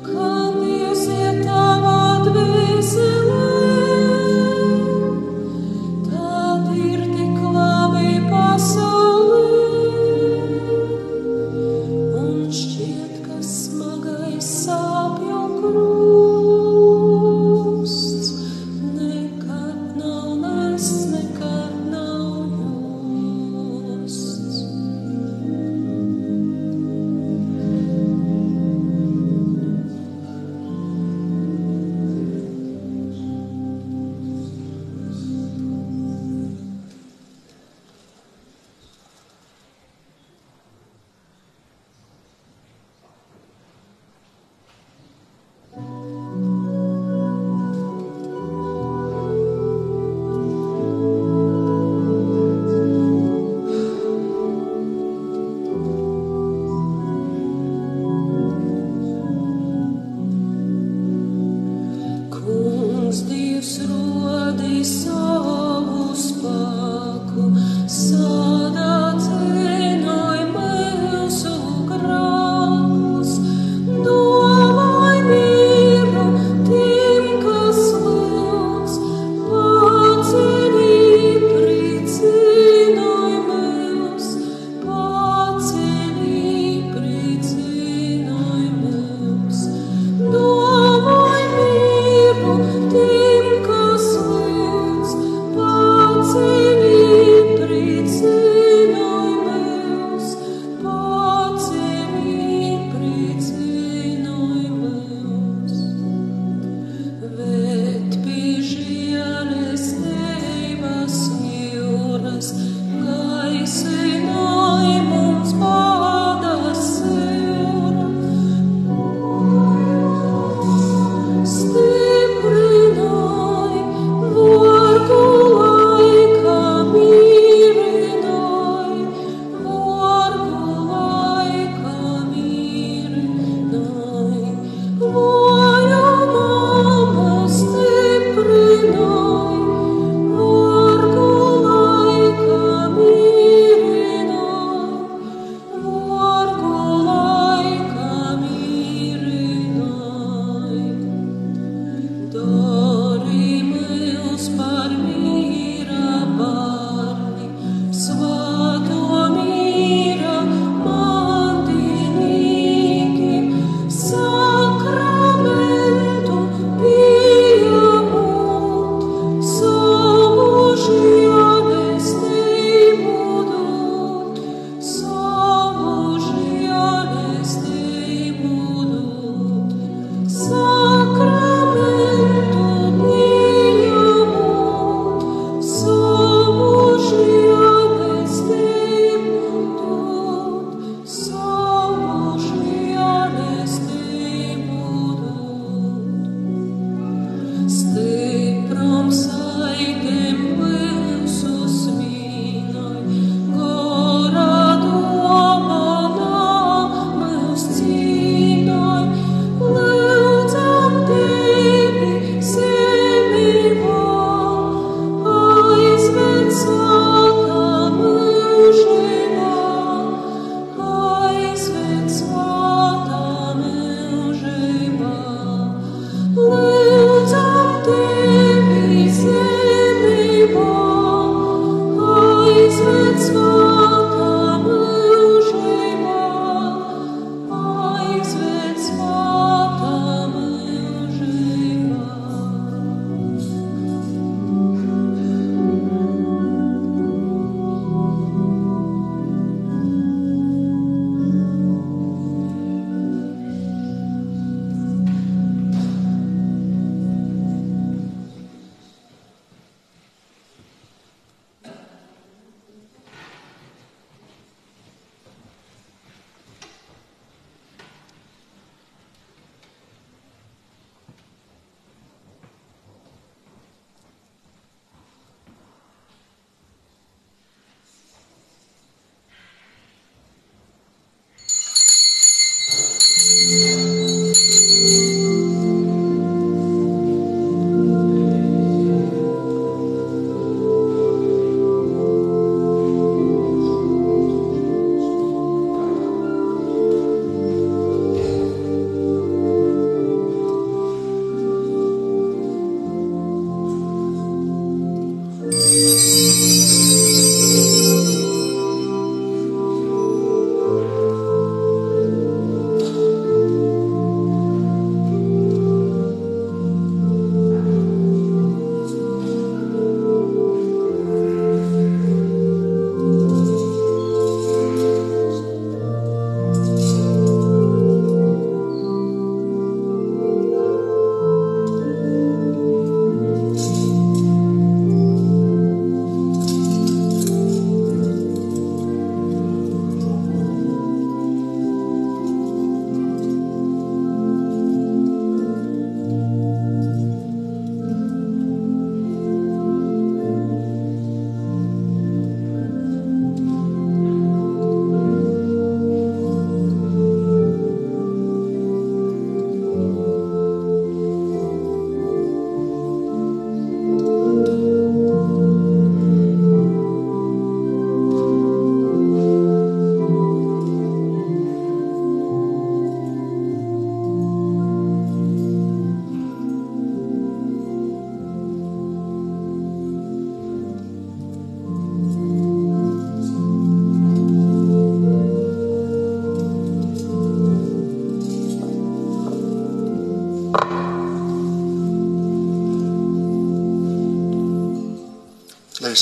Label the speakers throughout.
Speaker 1: Kā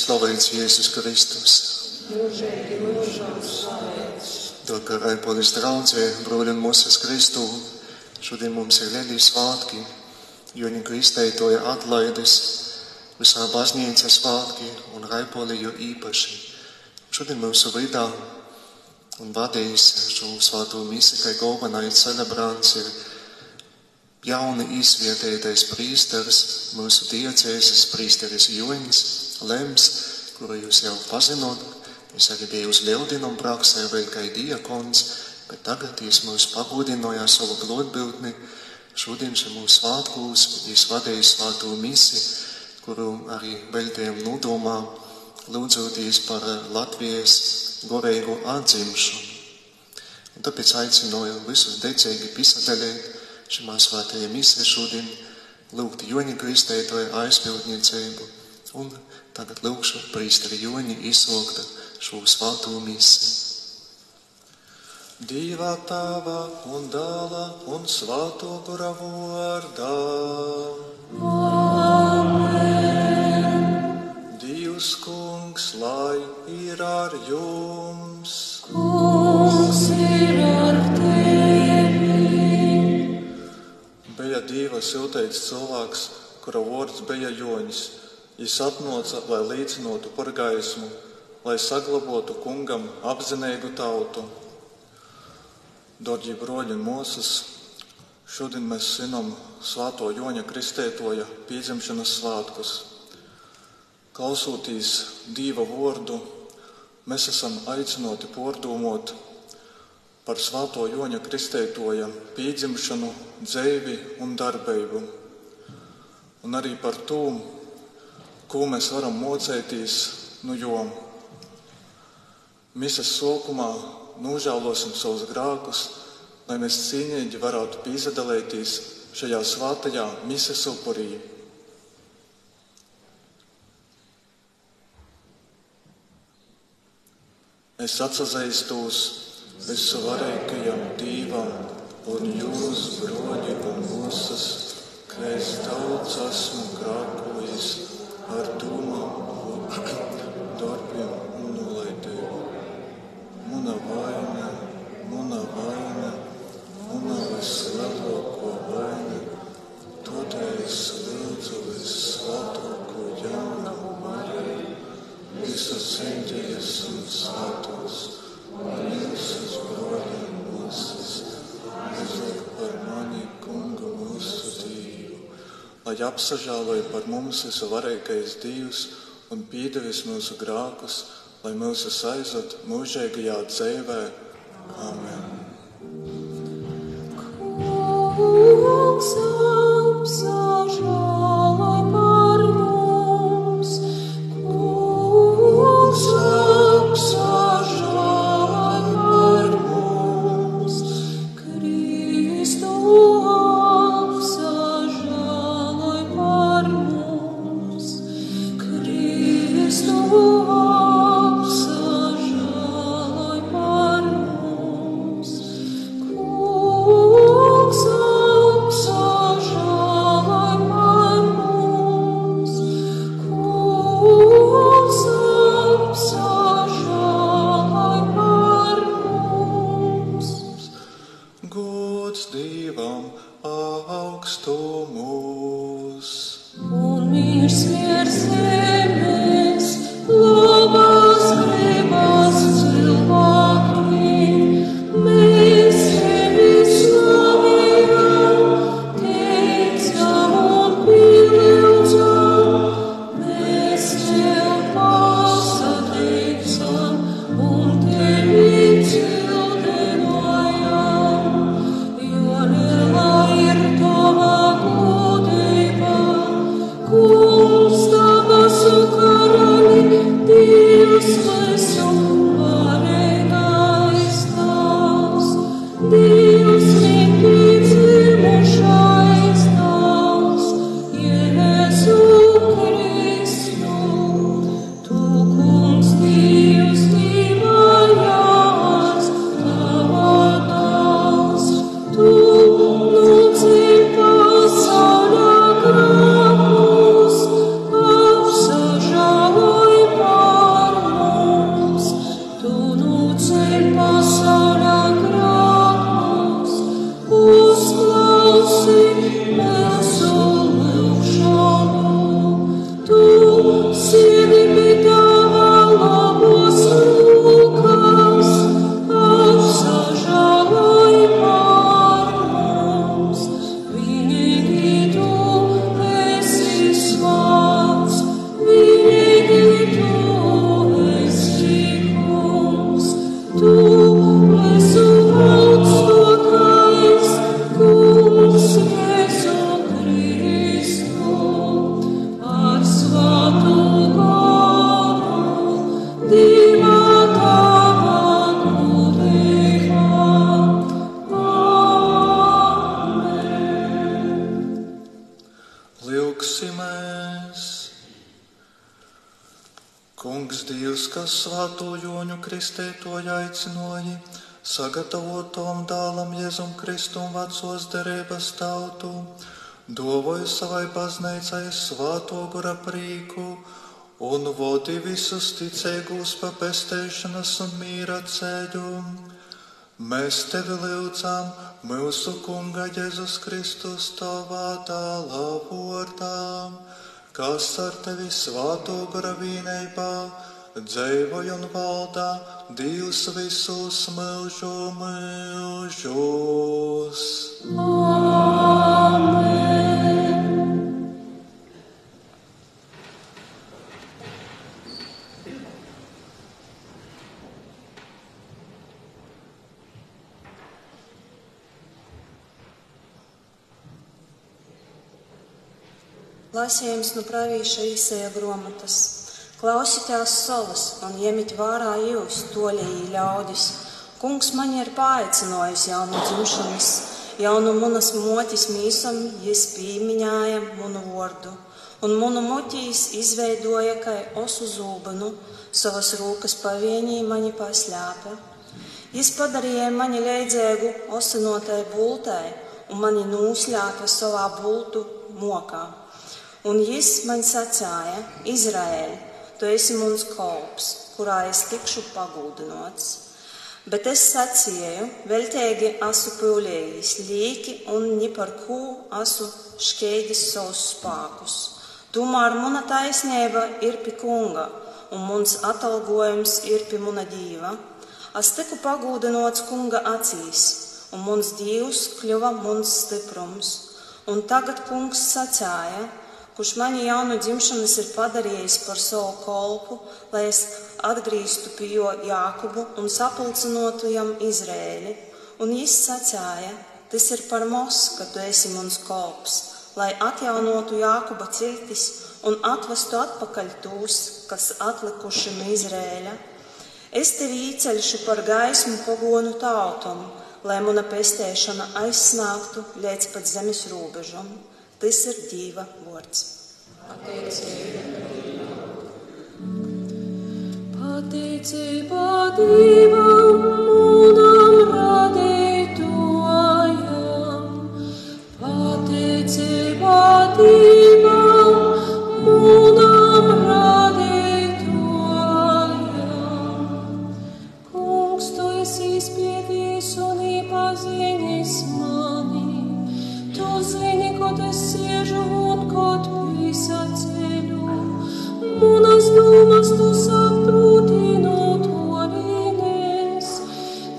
Speaker 1: slavēts Jēzus Kristus.
Speaker 2: Mūžīgi mūžam slavēts.
Speaker 1: Dārgā Raipolis draudzē, broļi un mūsas Kristū, šodien mums ir lieli svātki, Joņa Kristētoja atlaides, visā baznīca svātki un Raipoli jo īpaši. Šodien mūsu vidā un vadījis šo svāto misi, kai galvenais celebrants ir jauni izvietētais prīsteris, mūsu diecēzes prīsteris Joņs Lems, kuru jūs jau pazinot. Es arī biju uz Ļaudinam praksē vēl kā diakons, bet tagad viņš mūs pagodināja savu glodbiltni. Šodien šim mūsu svātkos viņš vadīja svāto misi, kuru arī veltījām nodomā, lūdzoties par Latvijas gorēgu atzimšanu. Un tāpēc aicināju visus decīgi pisadalīt šimā svātajā misē šodien, lūgt Joņa Kristētoja aizpildniecību. Un tagad lūkšu prīsteri Joņa izsaukt šo svāto misi.
Speaker 3: Dieva Tēva un Dēla un Svāto Gara vārdā. Amen. Dievs Kungs, lai ir ar jums.
Speaker 2: Kungs ir ar tevi.
Speaker 3: Bija Dieva siltais cilvēks, kura vārds bija Joņs. Viņš atnāca, lai liecinātu par gaismu, lai saglabotu kungam apzinīgu tautu. Dārgie broļi un mūsas, šodien mēs svinam svāto Joņa Kristētoja piedzimšanas svātkus. Klausoties Dieva vārdu, mēs esam aicināti pārdomāt par svāto Joņa Kristētoja piedzimšanu, dzīvi un darbību. Un arī par to, ko mēs varam mocēties no jom. Mises sākumā nožēlosim savus grēkus, lai mēs cīnīgi varētu pīsadalīties šajā svātajā mises upurī. Es atsazeistos visvarīgajam Dīvam un jūs, broļi un mūsas, ka es daudz esmu grēkojis ar domām, darbiem un nolaidību. Muna vaina, muna vislielāko vaina, tādēļ es lūdzu visvētāko Jaunu Mariju, visas eņģeļus un svētos, un visus broļi un mūsas, aizliek par mani Kungu mūsu Dievu, lai apsažāloja par mums visvarīgais Dievs un piedevis mūsu grēkus, lai mūs aizved mūžīgajā dzīvē. Amen.
Speaker 2: Kungs apsažāloj par mums, Kungs apsažāloj par mums, Kristu apsažāloj par mums, Kristu apsažāloj par mums, Kungs apsažāloj par mums, Kungs apsažāloj par mums.
Speaker 3: Gods Dievam augstumos.
Speaker 2: Un miers virs zemes, labās gribas cilvēkiem, mēs tevi slavējam, teicam un pielūdzam, mēs tev pasateicam un tevi cildinājam, jo liela ir tava godība, Kungs, tavas
Speaker 3: Kungs Dievs, kas Svēto Joņu kristētoju aicinoji, sagatavot tom dālam Jēzum Kristum vecos derības tautu, dovoju savai baznīcai Svēto Gara prīku un vodi visus ticīgus pa pestēšanas un mīra ceļu. Mēs tevi lūdzam, mūsu Kunga Jēzus Kristus tavā dāla vārdā, kas ar tevi Svēto Gara vienībā dzīvoja un valdā Dievs visus mūžu mūžus.
Speaker 2: Amen.
Speaker 4: Lasījums no pravīša Īsaja grāmatas. Klausieties solis un ņemiet vērā jūs, toļēji ļaudis. Kungs man ir paaicinājis jaunu dzimšanas, jaunu munas motis mīsam, jis pīmiņāja munu vārdu, un munu mutīs izveidoja kai osu zūbanu, savas rūkas pavienī mani paslēpa. Jis padarīja mani leidzēgu osinotai bultai, un mani nūsļāpa savā bultu mokā. Un jis man sacāja, Izraēl, tu esi muns kolps, kurā es tikšu pagūdinots. Bet es sacīju, veltīgi asu pūlējis līki un ni par kū asu škeidis savus spākus. Tomēr muna taisnība ir pi Kunga, un muns atalgojums ir pi muna Dīva. Es tiku pagūdinots Kunga acīs, un muns Dievs kļuva muns stiprums. Un tagad Kungs sacāja, kurš mani jaunu dzimšanas ir padarījis par savu kolpu, lai es atgrīztu pie jo Jākubu un sapulcinotu jam Izrēli. Un jis sacāja, tas ir par mos, ka tu esi muns kolps, lai atjaunotu Jākuba ciltis un atvestu atpakaļ tūs, kas atlikuši no Izrēļa. Es tevi īceļšu par gaismu pagonu tautam, lai muna pestēšana aizsnāktu līdz pat zemes robežam. Tas ir Dieva vārds.
Speaker 2: Pateicība Dievam, mūnam radītājam. Pateicība Dievam, mūnam radītājam. Kungs, tu esi izpētījis un iepazinis mani. Tu zini, kad es siežu un kad pisaceļu. Munas domas tu saproti no tolīnes.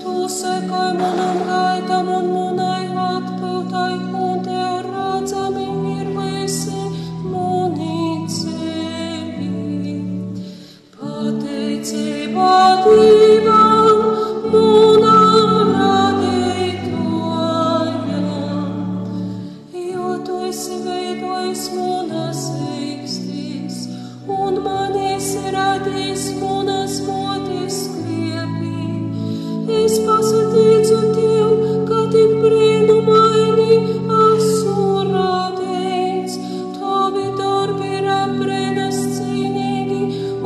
Speaker 2: Tu sekai manam gaitam un munai atpūtai, un tev redzami ir visi muni ceļi. Pateicība Dievam, mūnam radītājam. Jo tu esi veidojis munas eikstis, un man esi radījis munas motis skliepī. Es pasatīcu tev, ka tik brīnumaini esmu radīts. Tavi darbi ir brīnascīnīgi,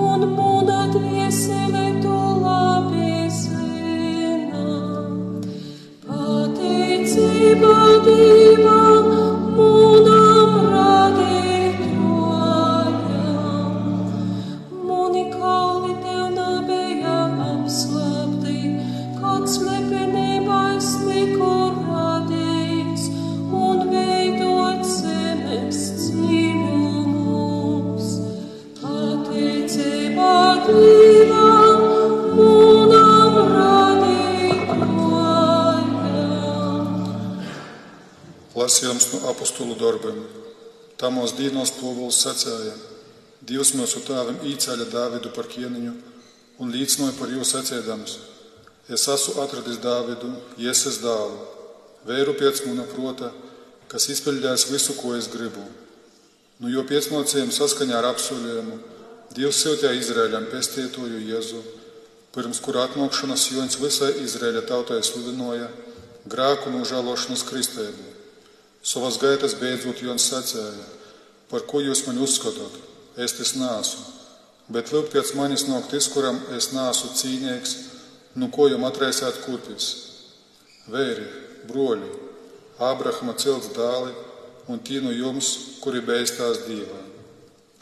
Speaker 2: un muna dviesele tu labi zina. Pateicība Dievam, mūnam radītājam. Muni kauli tev nebija apslēpti, kad slepenībā es tiku radīts un veidot zemes dzīvumus. Pateicība Dievam, mūnam radītājam.
Speaker 5: Lasījums no apostulu darbiem. Tamos dīnos Pāvils sacēja, Dievs mūsu tēvam īceļa Dāvidu par ķēniņu un līdzinoja par jūs sacēdams. Es esmu atradis Dāvidu, Jēzus dālu, vēru pēc muna prota, kas izpildījis visu, ko es gribu. Nu, jo piecnocējiem saskaņā ar apsolījumu, Dievs siltēja Izraēļam pestietoju Jēzu, pirms kura atmokšanas Joņs visai Izraēļa tautai sludinoja grēku nožēlošanas kristēbu. Savas gaitas beidzot Joņs sacēja, par ko jūs mani uzskatāt, es tas neesmu. Bet lūk pēc manis nāk tas, kuram es neesmu cīnīgs, nu ko jums atraisēt kurpis. Vēri, broļi, Ābrahama cilts dāli un tī no jums, kuri beistās Dīvā.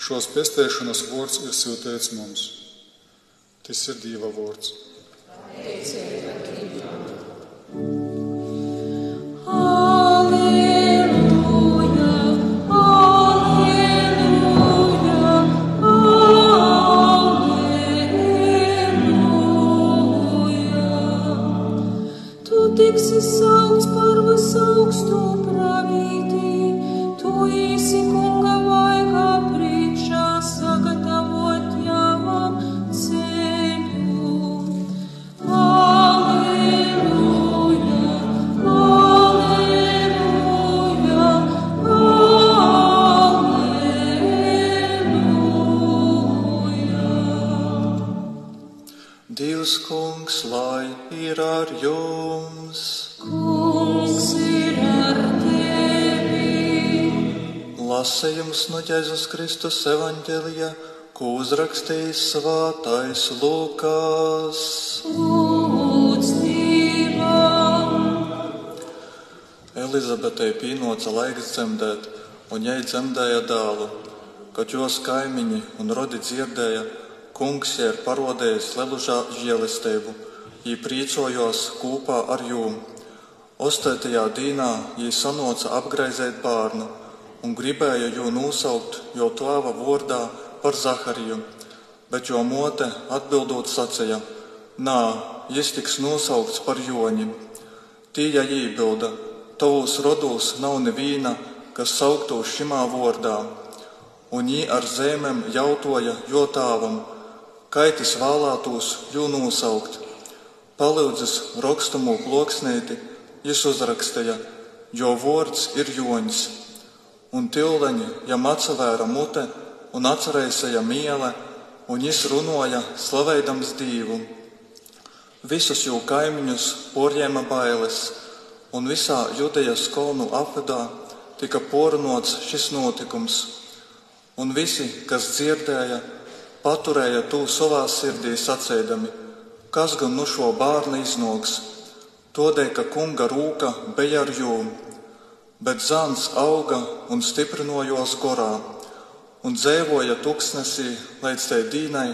Speaker 5: Šos pestēšanas vārds ir siltēts mums. Tas ir Dieva vārds.
Speaker 2: Tiksi saukts par visaugsto pravītī, tu īsi kunga vaigā priekšā sagatavot javam ceļu. Alleluja, alleluja, alleluja.
Speaker 3: Dievs kungs, lai ir ar jums!
Speaker 2: Kungs ir ar tevi!
Speaker 3: Lasījums no Jēzus Kristus evaņģēlija, ko uzrakstījis svētais Lūkas.
Speaker 2: Lūdz Dievam!
Speaker 3: Elizabetei pienāca laiks dzemdēt, un jai dzemdēja dēlu. Kad jos kaimiņi un rodi dzirdēja, kungs jai ir parodējis lielu žēlastību. Jī priecojos kopā ar jūm. 8. dīnā jī sanāca apgraizēt bērnu un gribēja jū nosaukt jo tēva vārdā par Zahariju, bet jo mote atbildot sacīja: Nā, jis tiks nosaukts par Joni. Tīja iebilda: Tavos rodos nav neviena, kas sauktos šimā vārdā. Un jī ar zēmēm jautoja jo tēvam, kaitis vēlētos jū nosaukt. Palūdzis rakstumu ploksnīti, jis uzrakstīja, jo vārds ir Joņs. Un tildeņi jam atsavēra mute un atcerēsēja miele, un jis runoja slavēdams Dievu. Visus jū kaimiņus porjēma bailes, un visā Judejas kalnu apvidā tika porunots šis notikums. Un visi, kas dzirdēja, paturēja tū savā sirdī sacēdami: Kas gan nu šo bārnu iznāks? Todēļ, ka kunga rūka bija ar jūm, bet zāns auga un stiprinojos gorā, un dzēvoja tuksnesī līdz tai dīnai,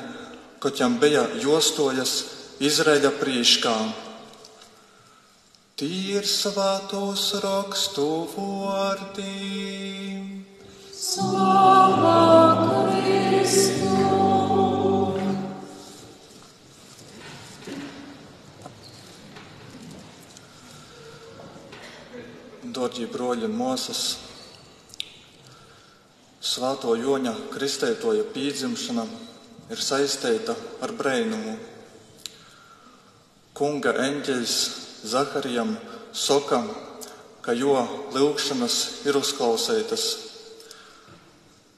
Speaker 3: kad jam bija jostojas Izraēļa prīškā. Tī ir svētos rakstu vārdi.
Speaker 2: Slava Kristu!
Speaker 3: Dārgie broļi un māsas, Svēto Joņa Kristētoja pīdzimšana ir saistīta ar brēnumu. Kunga eņģeļs Zaharijam soka, ka jo lūgšanas ir uzklausītas,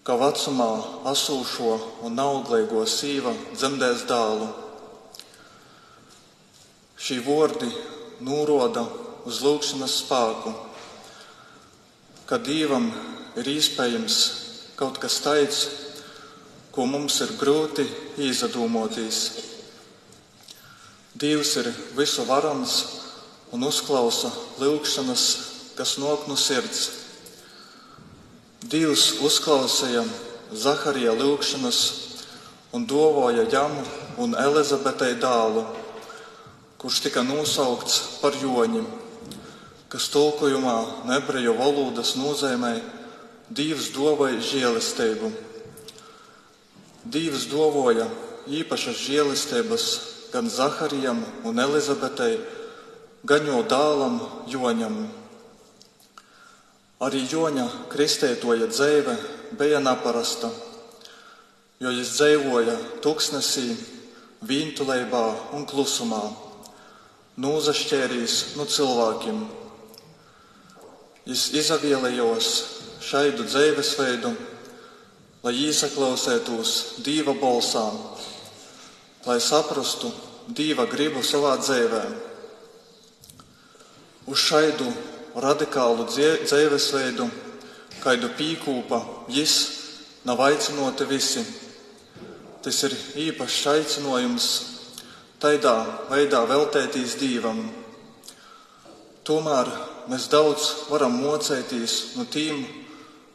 Speaker 3: ka vecumā asūšo un auglīgo sīva dzemdēs dēlu. Šī vārdi nūroda uz lūgšanas spēku, ka Dievam ir iespējams kaut kas tāds, ko mums ir grūti izdomāties. Dievs ir visu varans un uzklausa lūgšanas, kas nāk no sirds. Dievs uzklausīja Zaharija lūgšanas un dāvāja jam un Elizabetei dēlu, kurš tika nosaukts par Joņu, kas tulkojumā no ebreju valodas nozīmē Dievs dāvāja žēlastību. Dievs dāvāja īpašas žēlastības gan Zaharijam un Elizabetei, gan jo dēlam Joņam. Arī Joņa kristētoja dzīve bija neparasta, jo viņš dzīvoja tuksnesī, vīntulībā un klusumā, nozašķērīs no cilvēkiem. Viņš izvēlējās šādu dzīvesveidu, lai iesaklausētos Dieva balsā, lai saprastu Dieva gribu savā dzīvē. Uz šādu radikālu dzīvesveidu, kādu pīkūpa viņš nav aicinoti visi, tas ir īpašs aicinājums tādā veidā veltēties Dievam. Tomēr mēs daudz varam mocēties no tiem,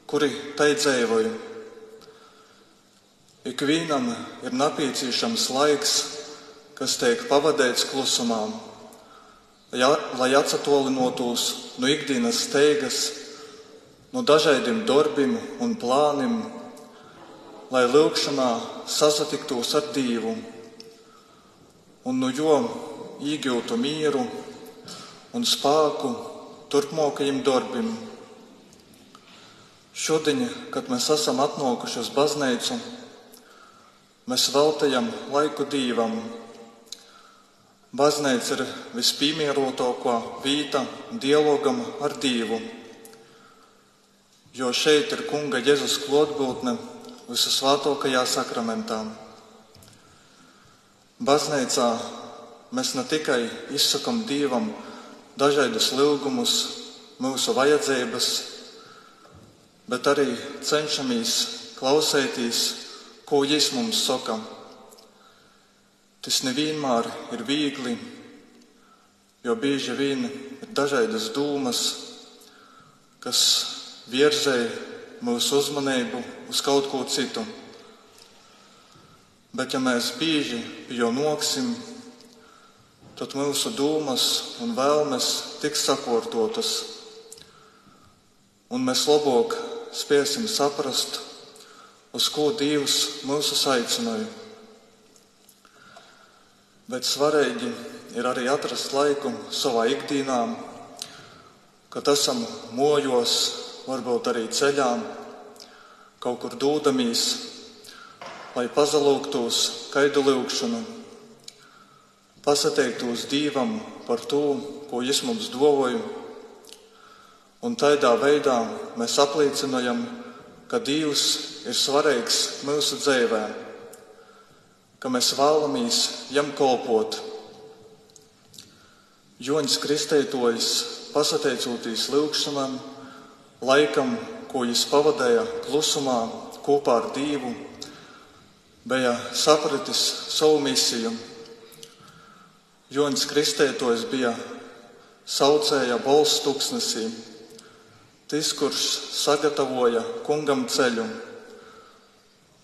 Speaker 3: kuri tai dzīvoja. Ikvienam ir nepieciešams laiks, kas tiek pavadīts klusumā, lai atsatolinotos no ikdienas steigas, no dažādiem darbiem un plāniem, lai lūgšanā sasatiktos ar Dievu un no jo iegūtu mieru un spēku turpmākajiem darbiem. Šodien, kad mēs esam atnākuši uz baznīcu, mēs veltījam laiku Dievam. Baznīca ir vispiemērotākā vieta dialogam ar Dievu, jo šeit ir Kunga Jēzus klātbūtne visasvētākajā sakramentā. Baznīcā mēs ne tikai izsakam Dievam dažādus lūgumus, mūsu vajadzības, bet arī cenšamies klausēties, ko Jis mums saka. Tas nevienmēr ir viegli, jo bieži vien ir dažādas dūmas, kas virzē mūsu uzmanību uz kaut ko citu. Bet ja mēs bieži pie jo noksim, tad mūsu dūmas un vēlmes tiks sakārtotas, un mēs labāk spēsim saprast, uz ko Dievs mūs aicināja. Bet svarīgi ir arī atrast laiku savā ikdienā, kad esam mojos, varbūt arī ceļā, kaut kur dūdamies, lai pazalūgtos kaidu lūgšanu, pasateiktos Dievam par to, ko Jis mums dovoja, un tādā veidā mēs apliecinājam, ka Dievs ir svarīgs mūsu dzīvē, ka mēs vēlamies Jam kalpot. Joņs Kristētojs, pasateicoties lūgšanām, laikam, ko Jis pavadīja klusumā kopā ar Dievu, bija sapratis savu misiju. Joņs Kristētojs bija saucēja balss tūkstnesī, tas, kurš sagatavoja Kungam ceļu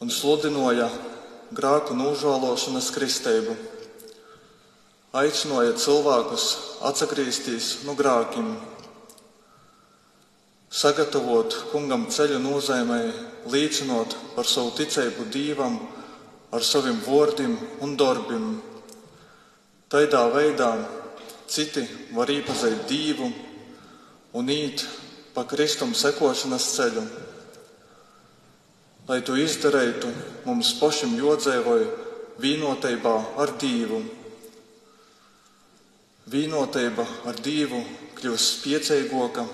Speaker 3: un sludināja grēku nožēlošanas kristību, aicināja cilvēkus atgriezties no grēkiem. Sagatavot Kungam ceļu nozīmē līdzinot par savu ticību Dievam ar saviem vārdiem un darbiem. Tādā veidā citi var iepazīt Dievu un iet pa Kristum sekošanas ceļu. Lai to izdarītu, mums pašam jādzīvoja vienotībā ar Dievu. Vienotība ar Dievu kļūst spēcīgāka,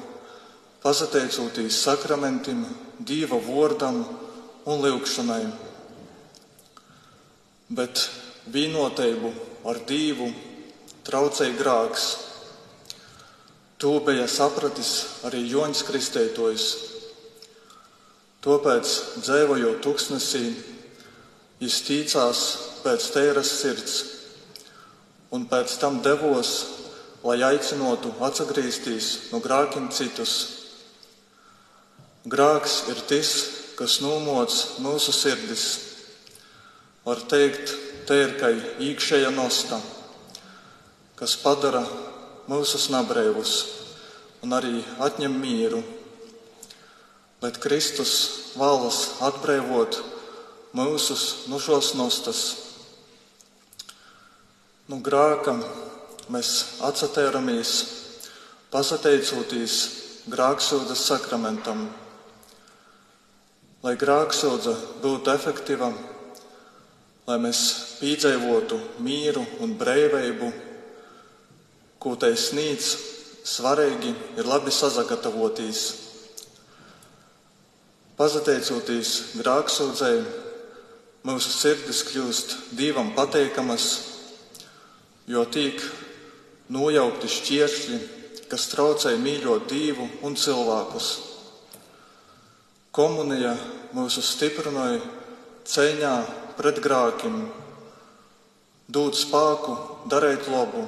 Speaker 3: pasateicoties sakramentim, Dieva vārdam un lūgšanai. Bet vienotību ar Dievu traucēja grēks. To bija sapratis arī Joņs Kristētojs. Tāpēc, dzīvojot tūkstnesī, viņš ticās pēc tēras sirds un pēc tam devos, lai aicinātu atgriezties no grēkiem citus. Grēks ir tas, kas nomoc mūsu sirdis. Var teikt, te ir kā iekšēja nosta, kas padara mūsus nabrēvus un arī atņem mieru. Bet Kristus vēlas atbrīvot mūsus no šos nostas. No grēka mēs atsatēramies, pasateicoties grēksūdzes sakramentam. Lai grēksūdze būtu efektīva, lai mēs piedzīvotu mieru un brīvību, ko tai sniedz, svarīgi ir labi sagatavoties. Pateicoties grēksūdzei, mūsu sirdis kļūst Dievam pateikamas, jo tiek nojaukti šķēršļi, kas traucē mīļot Dievu un cilvēkus. Komunija mūsu stiprināja cīņā pret grākim, dod spēku, darēt labu.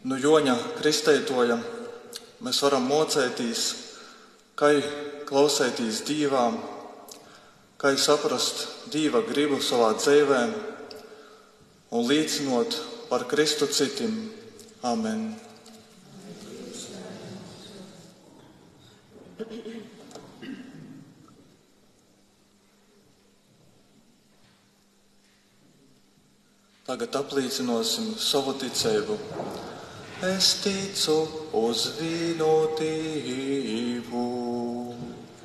Speaker 3: Nu Joņa Kristētoja mēs varam mocētīs, kā klausētīs Dīvām, kā saprast Dīva gribu savā dzīvē un līdzinot par Kristu citim. Amen. Tagad apliecinosim savu ticību. Es ticu uz vienotību.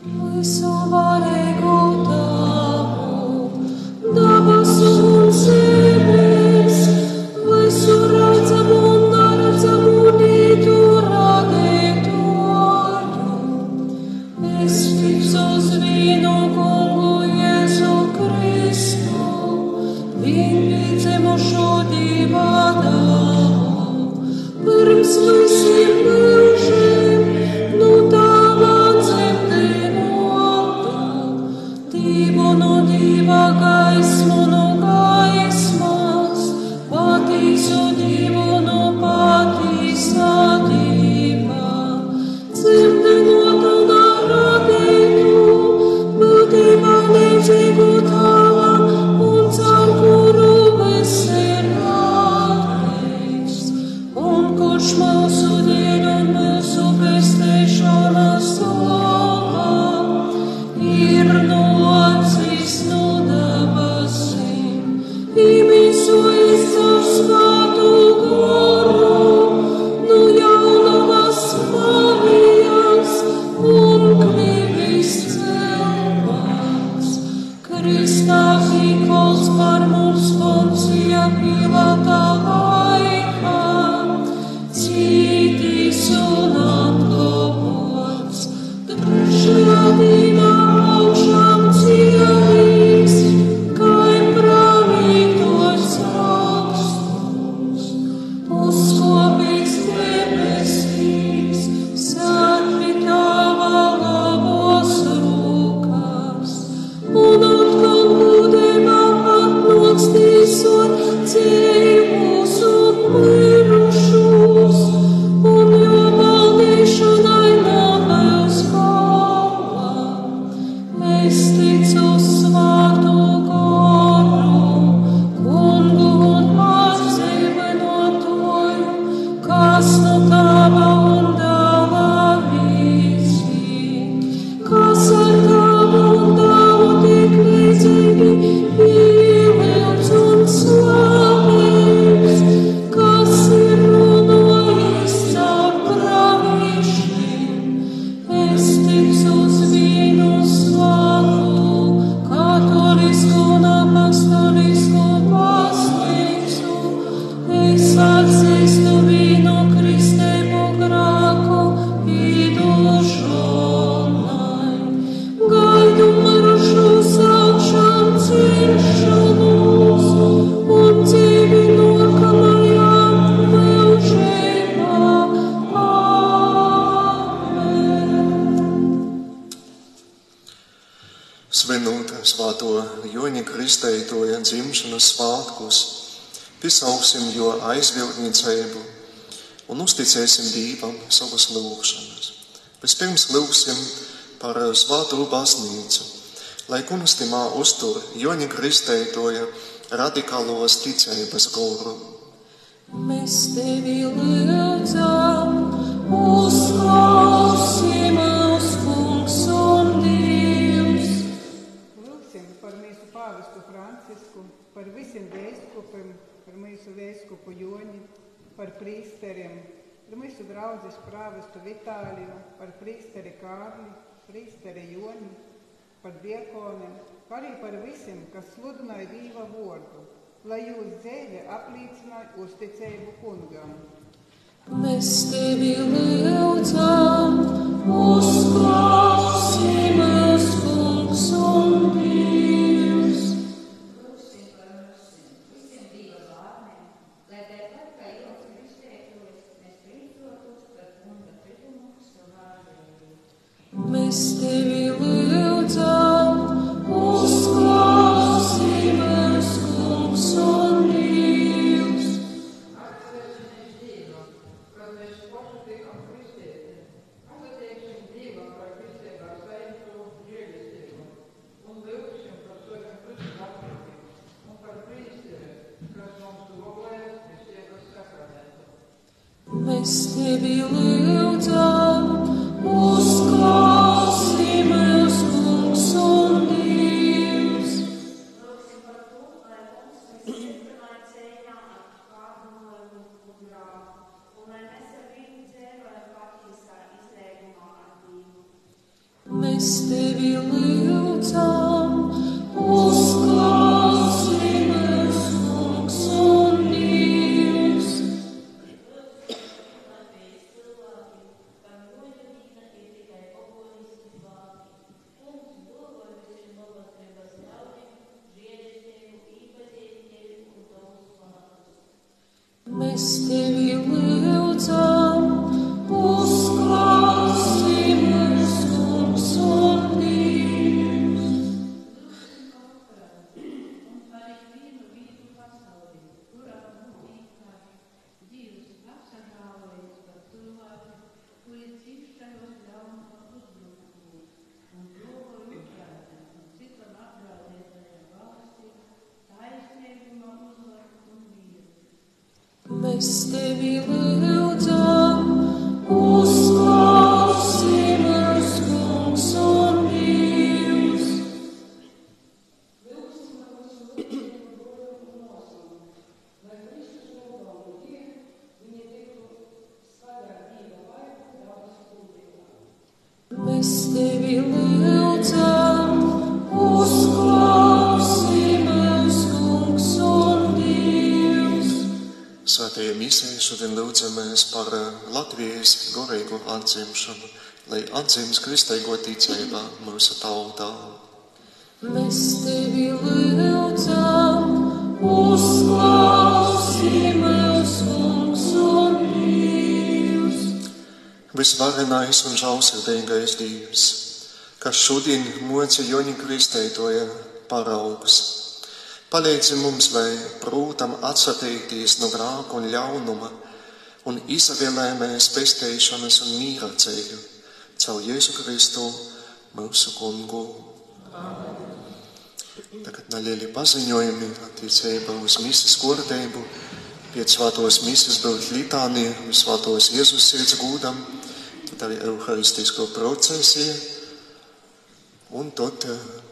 Speaker 2: Visu varīgu Tavu, dabas un zemes, visu redzamu un neredzamu nītu radītoju. Es ticu uz vienu Kungu Jēzu Kristu, vienpiedzimušo Dieva Dēlu, pirms visiem mūžiem, no Tava dzimtenota, Dievu no Dieva, gaismu no gaismas, patīsu Dievu no patīsā Dieva, dzimtenota un radītu, būtībā līdzīgu Tavam un caur kuru viss ir radīts, un kurš mūsu dienu un mūsu pestīšanas slava ir nocis no debesīm, imisojis caur svātu garu, no jaunavas Marijas un kļuvis cilvēks. Kristā Hikols par mums Poncija Pilata laikā, cītīs un apkopots, trešajā dienā augšām cielīs, kai pravītos rakstus, uzkopīs debesīs, sēd pie Tava labos rokās, un atkal būtībā atnokstīsot dzīvos un mirušos, un jo valdīšanai nāvēs gala. Es ticu svātu garu, Kungu un atdzīvinotoju, kas no Tava un Dēla vīzī, kas ar Tavu un Dēlu tik līdzīgi ielīdz un slavēts, kas ir runājis caur pravīšiem. Es ticu uz vienu svātu, katolisku un apostolisku baznīcu. Es atzīstu vienu kristību grēku piedošanai, gaidu mirušos augšām celšanos un dzīvi nākamajā mūžībā. Amen.
Speaker 1: Svinot svāto Joņa Kristētoja dzimšanas svētkus, pisauksim jo aizbildniecību un uzticēsim Dievam savas lūgšanas. Vispirms lūgsim par svāto baznīcu, lai kunstimā uztur Joņa Kristētoja radikālos ticības garu.
Speaker 2: Mēs Tevi lūdzam, uzklausi mūs, Kungs un Dievs.
Speaker 6: Lūgsim par mūsu pāvestu Francisku, par visiem vēskupiem, par mūsu vēskupu Joņu, par prīsteriem, par mūsu draudzes prāvestu Vitāliju, par prīsteri Kārli, prīsteri Joņu, par diekoniem, arī par visiem, kas sludināja Dieva vārdu, lai jūs dzīve apliecinātu uzticību Kungam.
Speaker 2: Mēs Tevi lūdzam, uzklausi mūs, Kungs un Dievs.
Speaker 7: Lūgsim par mums visiem Dieva bērniem, lai tāpat kā Joņš Kristētojs mēs priecātos par Kunga kritumu savā dzīvē.
Speaker 2: Mēs Tevi lūdzam, uzklausi tevi lūdzam, uzklausi mūs, Kungs un Dievs.
Speaker 4: Lūksim par to, lai mums visstiprināja ceļā ar kārdinojumu un grāvu, un lai mēs ar viņu dzēvējam patiesā izlēgumā ar Dievu.
Speaker 2: Mēs tevi lūdzam, uzklausi mūs, Kungs un Dievs. Mēs tevi lūdzam, uzklausi mūs, Kungs un Dievs. Mēs tevi lūdzam, uzklausi mūs, Kungs un Dievs. Mēs tevi lūdzam, uzklausi mūs, Kungs un Dievs.
Speaker 1: Svētajā misē šodien lūdzamies par Latvijas gorīgo atzimšanu, lai atzīmes kristīgo ticībā mūsu tautā.
Speaker 2: Mēs tevi lūdzam, uzklausi mūs, Kungs un Dievs.
Speaker 1: Visvarenais un žēlsirdīgais Dievs, kas šodien moci Joņa Kristītoja paraugs, palīdzi mums, lai prūtam atsatīties no grāka un ļaunuma un izvēlējamies pestīšanas un mīra ceļu caur Jēzu Kristu, mūsu kungu. Tagad nelieli paziņojumi attiecībā uz misas kārtību. Pēc svētos misas būt litānija, svētos Jēzus sirds gūdam, tad arī euharistisko procesiju, un tad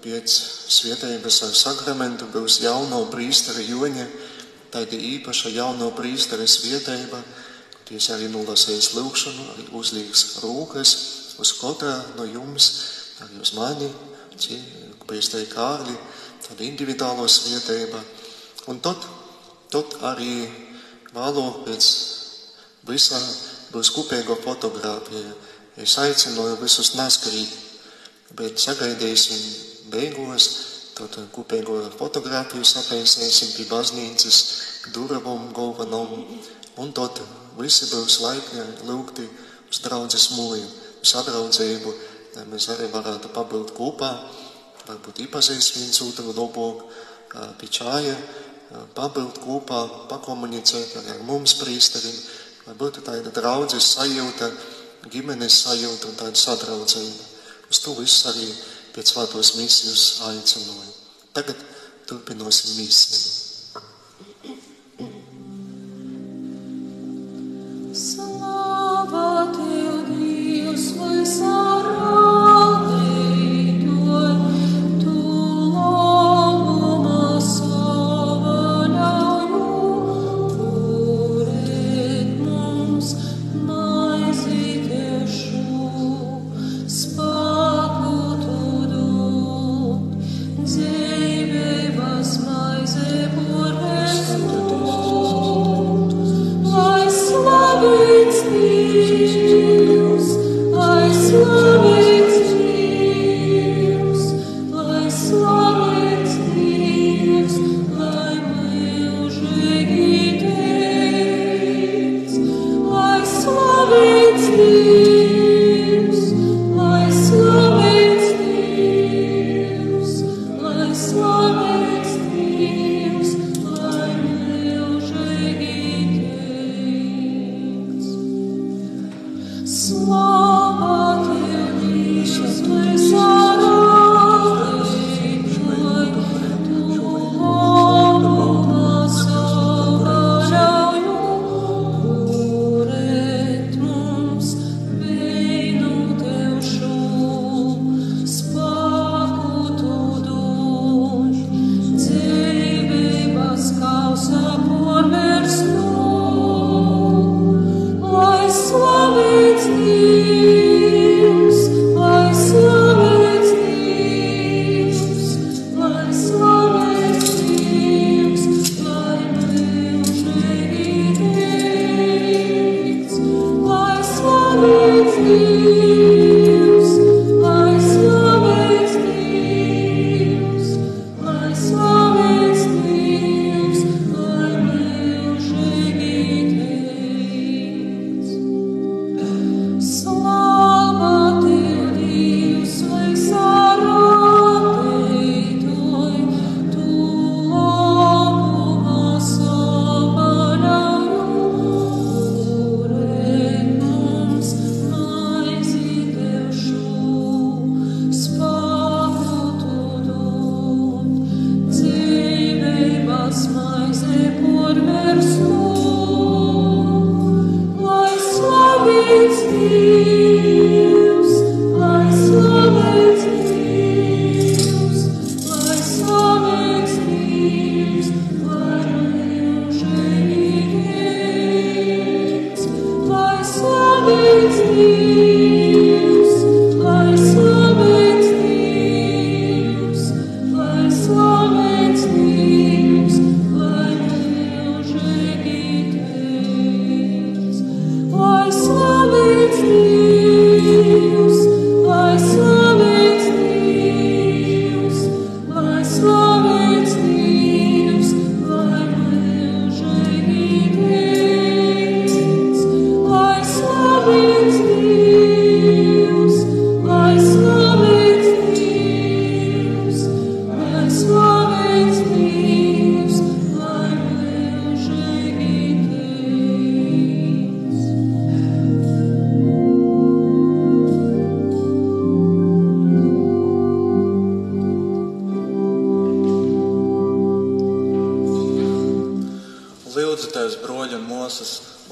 Speaker 1: pēc svētības ar sakramentu būs jauno prīstera Joņa, tāda īpaša jauno prīstera svētība, ties arī nolasēs lūkšanu, arī uzlīgs rūkas uz katrā no jums, arī uz mani, prīsteri Kārli, tāda individuālo svētība. Un tad arī vēlo pēc visā būs kopīgo fotogrāfija. Es aicināju visus neskrīt, bet sagaidīsim beigos, tad kopīgo fotogrāfiju sapēsēsim pie baznīcas durvīm galvenām, un tad visi būs laipni lūgti uz draudzes mūju, uz sadraudzību, lai mēs arī varētu pabūt kopā, varbūt iepazīst viens otru labāk, pie čāja, pabūt kopā, pakomunicēt arī ar mums prīsterim, lai būtu tāda draudzes sajūta, ģimenes sajūta un tāda sadraudzība. Uz to visu arī pēc svētos misijas aicināju. Tagad turpināsim misiju.
Speaker 2: Slava Tev, Dievs, visā radītoj, Tu labumā sava ļauju, turēt mums maizītešu, spēku Tu dod, dzīvības maize porēs dod. Lai slavēts Dievs, lai slavēts Dievs, lai slavēts Dievs, lai mūžīgi teikts. Lai slavēts Dievs, lai slavēts Dievs, lai slavēts Dievs, lai mūžīgi teikts. Slava Tev, Dievs, visā radītoj, Tu labumā sava ļauju, turēt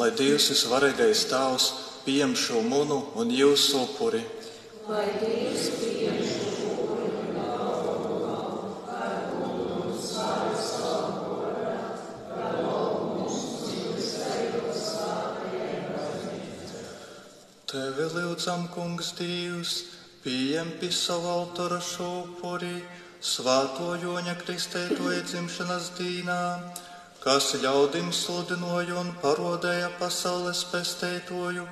Speaker 3: lai Dievs visvarīgais Tēvs pieņem šo munu un jūsu upuri.
Speaker 2: Lai Dievs pieņem šo upuri un ar un slavu savu godā, par mums izveidot svētajai baznīcai.
Speaker 3: Tevi lūdzam, Kungs Dievs, pieņem pie savu altāra šo upuri, Svēto Joņa Kristētoja dzimšanas dīnā, kas ļaudim sludinoja un parodēja pasaules pestētoju,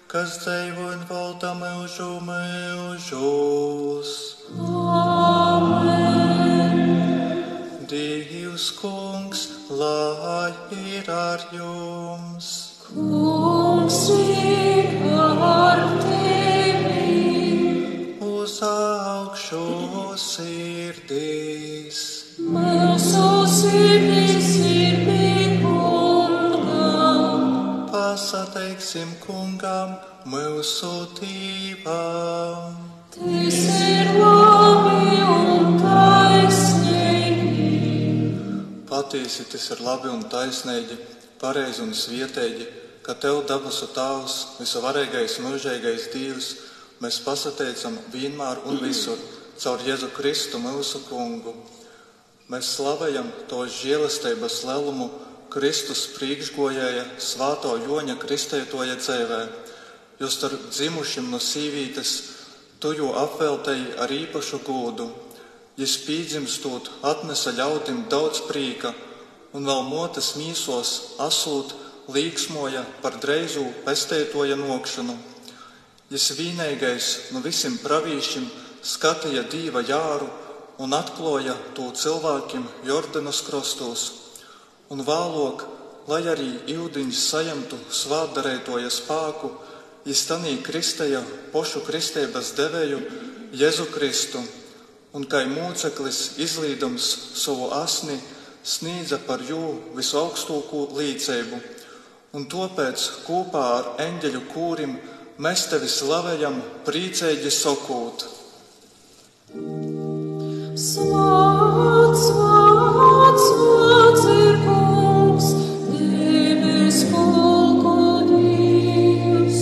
Speaker 3: kas dzīvo un valda mūžu mūžos.
Speaker 2: Amen.
Speaker 3: Dievs Kungs, lai ir ar jums.
Speaker 2: Kungs ir ar tevi.
Speaker 3: Uz augšu sirdīs.
Speaker 2: Mūsu sirdīs ir pie Kungam.
Speaker 3: Pasateiksim Kungam, mūsu Dievam.
Speaker 2: Tas ir labi un taisnīgi.
Speaker 3: Patiesi tas ir labi un taisnīgi, pareizi un svietīgi, ka Tev dabasu Tēvs, visavarīgais mūžīgais Dievs, mēs pasateicam vienmēr un visur caur Jēzu Kristu mūsu Kungu. Mēs slavējam to žēlastības lielumu Kristus priekšgojēja Svētā Joņa Kristētoja dzīvē, jo starp dzimušiem no sīvītes tu jau apveltēji ar īpašu godu. Jis pīdzimstot atnesa ļaudim daudz prīka un vēl motas mīsos asūt līksmoja par dreizu pestētoja nokšanu. Jis vīnīgais no visiem pravīšiem skatīja Dīva jāru un atkloja to cilvēkiem Jordanas krostos, un vēlāk, lai arī iudiņš sajamtu svātdarētoja spāku, jis tanī kristēja pošu kristēbas devēju Jēzu Kristu, un kai mūceklis izlīdams savu asni sniedza par jū visaugstāko līdzību, un topēc kopā ar eņģeļu kūrim mēs tevi slavējam priecēji sakot.
Speaker 2: Svēts, svēts, svēts ir Kungs, debes pulku Dievs.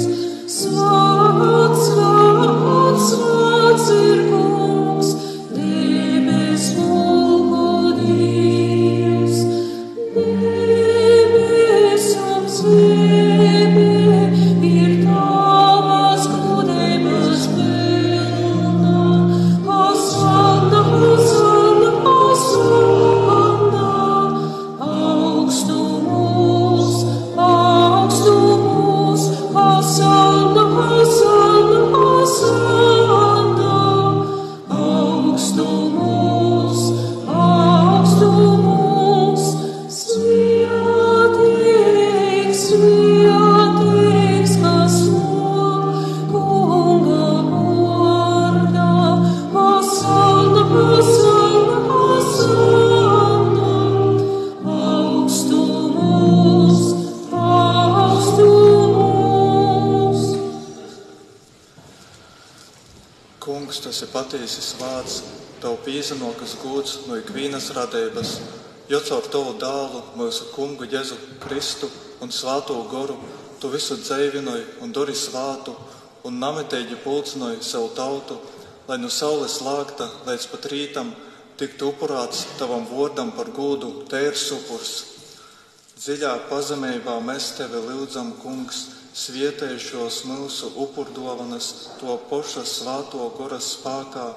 Speaker 2: Svēts, svēts, svēts ir Kungs, debes pulku Dievs. Debes un zeme ir tavas
Speaker 3: Kungs, tas ir patiesas vārds, Tev pīzanokas gods no ikvienas radības, jo caur Tavu dālu, mūsu Kungu Jēzu Kristu un Svāto Goru, Tu visu dzeivinoji un dori svātu un namitēģi pulcinoji savu tautu, lai no saules lāgta līdz pat rītam tiktu upurāts Tavam vordam par godu tērs upurs. Dziļā pazemībā mēs Tevi lūdzam, Kungs, svietējušos mūsu upurdovanas to poša Svāto Goras spēkā,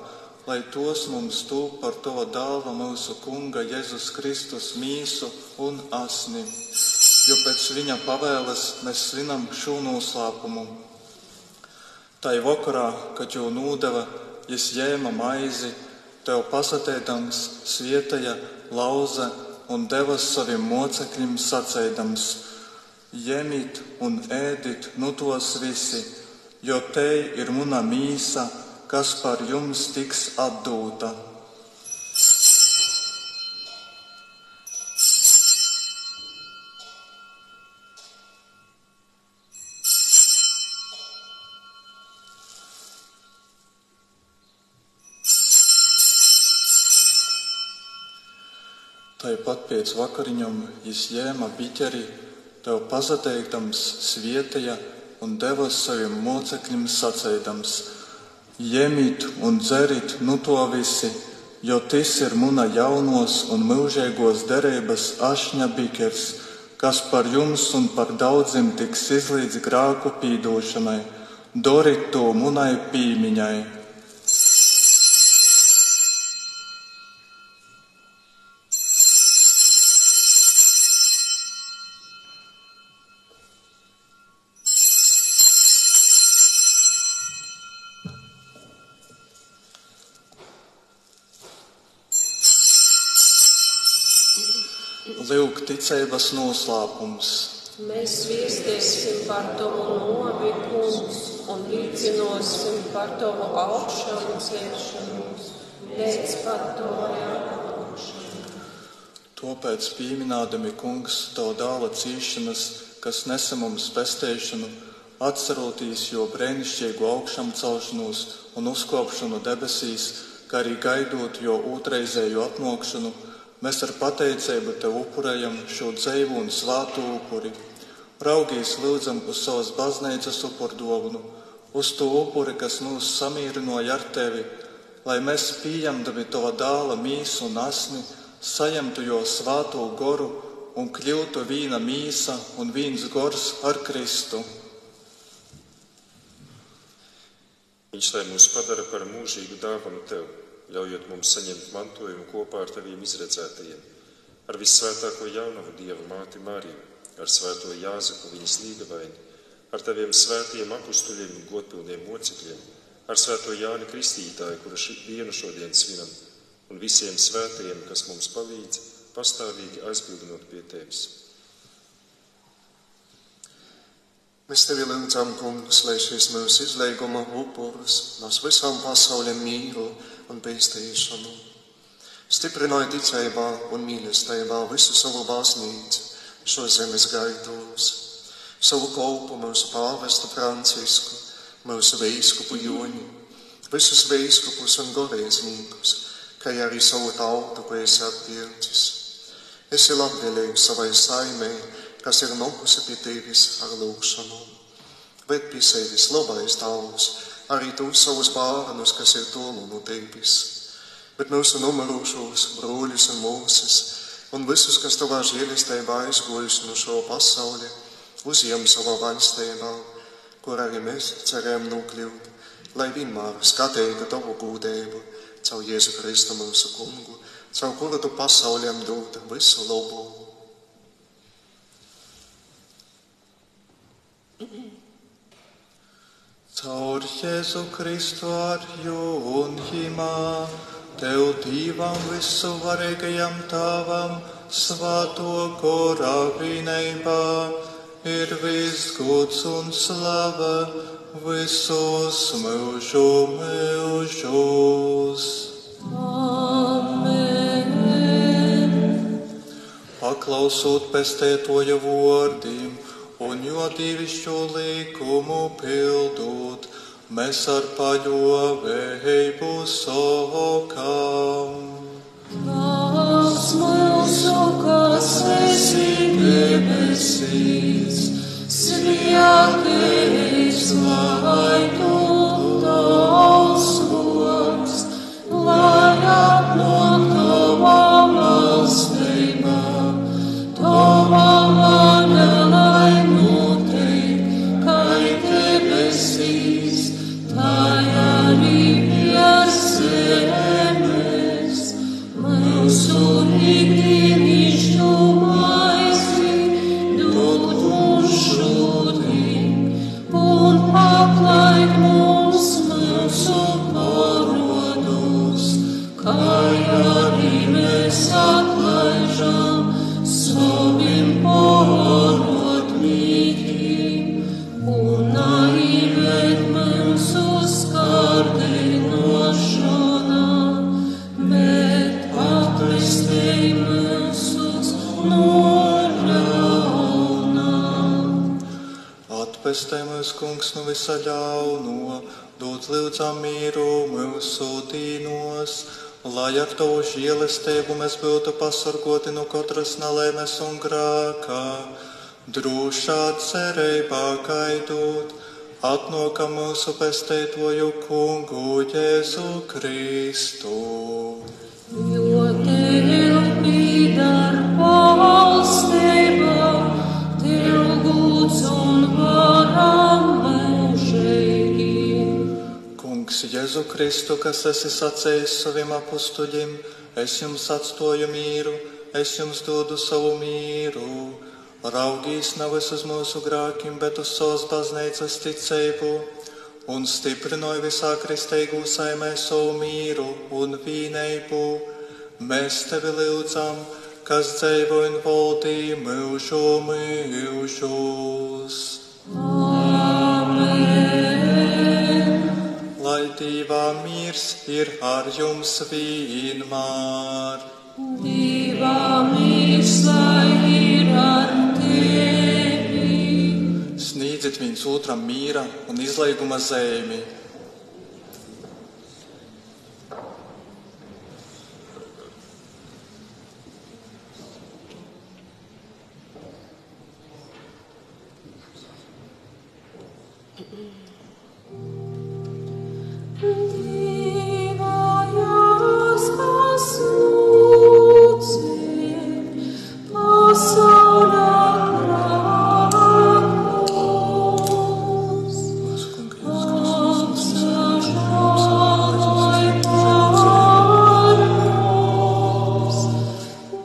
Speaker 3: lai tos mums tūp par Tava dāva mūsu Kunga Jēzus Kristus mīsu un asni, jo pēc viņa pavēles mēs svinam šo noslēpumu. Tai vakarā, kad Jū nūdeva, Jis ņēma maizi, Tev pasatēdams svietēja, lauza un deva saviem mocekļiem sacēdams: Ņemiet un ēdit nu tos visi, jo tei ir muna mīsa, kas par jums tiks atdūta. Tāpat pēc vakariņām Jis ņēma biķeri, Tev pasateikdams svietēja un deva saviem mocekļiem sacēdams: Ņemiet un dzerit nu to visi, jo tas ir muna jaunos un mūžīgos derības ašņa bikers, kas par jums un par daudziem tiks izlīdz grāku pīdošanai. Dorit to munai pīmiņai. Lūk, ticības noslēpums.
Speaker 2: Mēs viestiesim par Tavu novi, Kungs, un līdzinosim par Tavu augšanu ciešanos, līdz pat Tavu atnākšanu.
Speaker 3: Topēc pieminādami, Kungs, Tavu dāla cīšanas, kas nesa mums pestēšanu, atcerotīs jo brēnišķīgu augšām celšanos un uzkopšanu debesīs, kā arī gaidot jo otrreizēju atnākšanu, mēs ar pateicību Tev upurējam šo dzeivu un svātu upuri. Raugīs lūdzam uz savas baznīcas upurdovanu, uz to upuri, kas mūs samīrinoja ar Tevi, lai mēs pieņemdami Tava dāla mīsu un asni, saņemtu jo Svāto Goru un kļūtu vīna mīsa un vīns gors ar Kristu.
Speaker 8: Viņš lai mūs padara par mūžīgu dāvanu Tev, ļaujot mums saņemt mantojumu kopā ar Taviem izredzētajiem, ar vissvētāko jaunavu Dieva māti Mariju, ar svēto Jāzepu viņas līgavaini, ar Taviem svētiem apustuļiem un godpilniem mocekļiem, ar svēto Jāni Kristītāju, kura dienu šodien svinam, un visiem svētajiem, kas mums palīdz, pastāvīgi aizbildinot pie Tevis.
Speaker 1: Mēs Tevi lūdzam, Kungs, lai šis mūsu izlīguma upuris nes visām pasaulēm mīru un pestīšanu. Stiprināja ticībā un mīlestībā visu savu baznīcu šo zemes gaidos, savu kolpu mūsu pāvestu Francisku, mūsu vīskupu Joni, visus vīskupus un garīdzniekus, kā arī savu tautu, ko esi atpircis. Esi labvēlīgs savai saimei, kas ir nokusi pie Tevis ar lūgšanu. Bet pie sevis labais Tavs, arī Tu savus bērnus, kas ir tolu no Tevis. Bet mūsu numerošos brūļus un mūses, un visus, kas Tavā žēlistībā aizgojuši no šo pasauli, uzņem savā valstībā, kur arī mēs cerējam nokļūt, lai vienmēr skatītu Tavu gūdību, caur Jēzu Kristu mūsu Kungu, caur kuru Tu pasauliem dod visu labu.
Speaker 3: Caur Jēzu Kristu ar un ģimā, Tev Dīvam visu varīgajam Tavam, Svāto Gorā vienībā, ir viss gods un slava visos mūžu mūžos.
Speaker 2: Amen.
Speaker 3: Paklausot pestētoja vārdiem un jo dievišķo likumu pildot, mēs ar paļāvību sakām.
Speaker 2: Tās mūsu, kas esi debesīs, svētīts lai top tavs vārds, lai atnāk tava valstība, tava vāra lai notiek, kā debesīs, tā arī virs zemes. Mūsu ikdienišķo maizi dod mums šodien, un atlaid mums mūsu parodus, kā arī mēs atlaižam saviem parodnīkiem, un neieved mūsu skārdinošanā, bet atvestī mūs no ļaunā.
Speaker 3: Atpestē mūs, kungs, no visa ļauno, dod lūdzam mīru mūsu dīnos, lai ar tavu žēlastību mēs būtu pasargoti no katras nelaimes un grēka, drošā cerībā gaidot, atnākam mūsu pestītoju kungu Jēzu Kristu.
Speaker 2: Jo tev pīdar valstība, tev gūts un varam mūžīgi.
Speaker 3: Kungs Jēzu Kristu, kas esi sacējis saviem apustuļiem, es jums atstoju mīru, es jums dodu savu mīru. Raugīs nav uz mūsu grēkiem, bet uz savas baznīcas ticību, un stiprinoja visā kristīgū saimē savu mīru un vienību. Mēs tevi lūdzam, kas dzīvo un valdī mūžu mūžos.
Speaker 2: Amen.
Speaker 3: Lai Dieva miers ir ar jums vienmēr.
Speaker 2: Dieva miers lai ir ar tevi.
Speaker 3: Sniedziet viens otram mīra un izlaiguma zīmi.
Speaker 2: Divājās, kas lūdzi, pasaulē grēkus. Apsažālai par mums.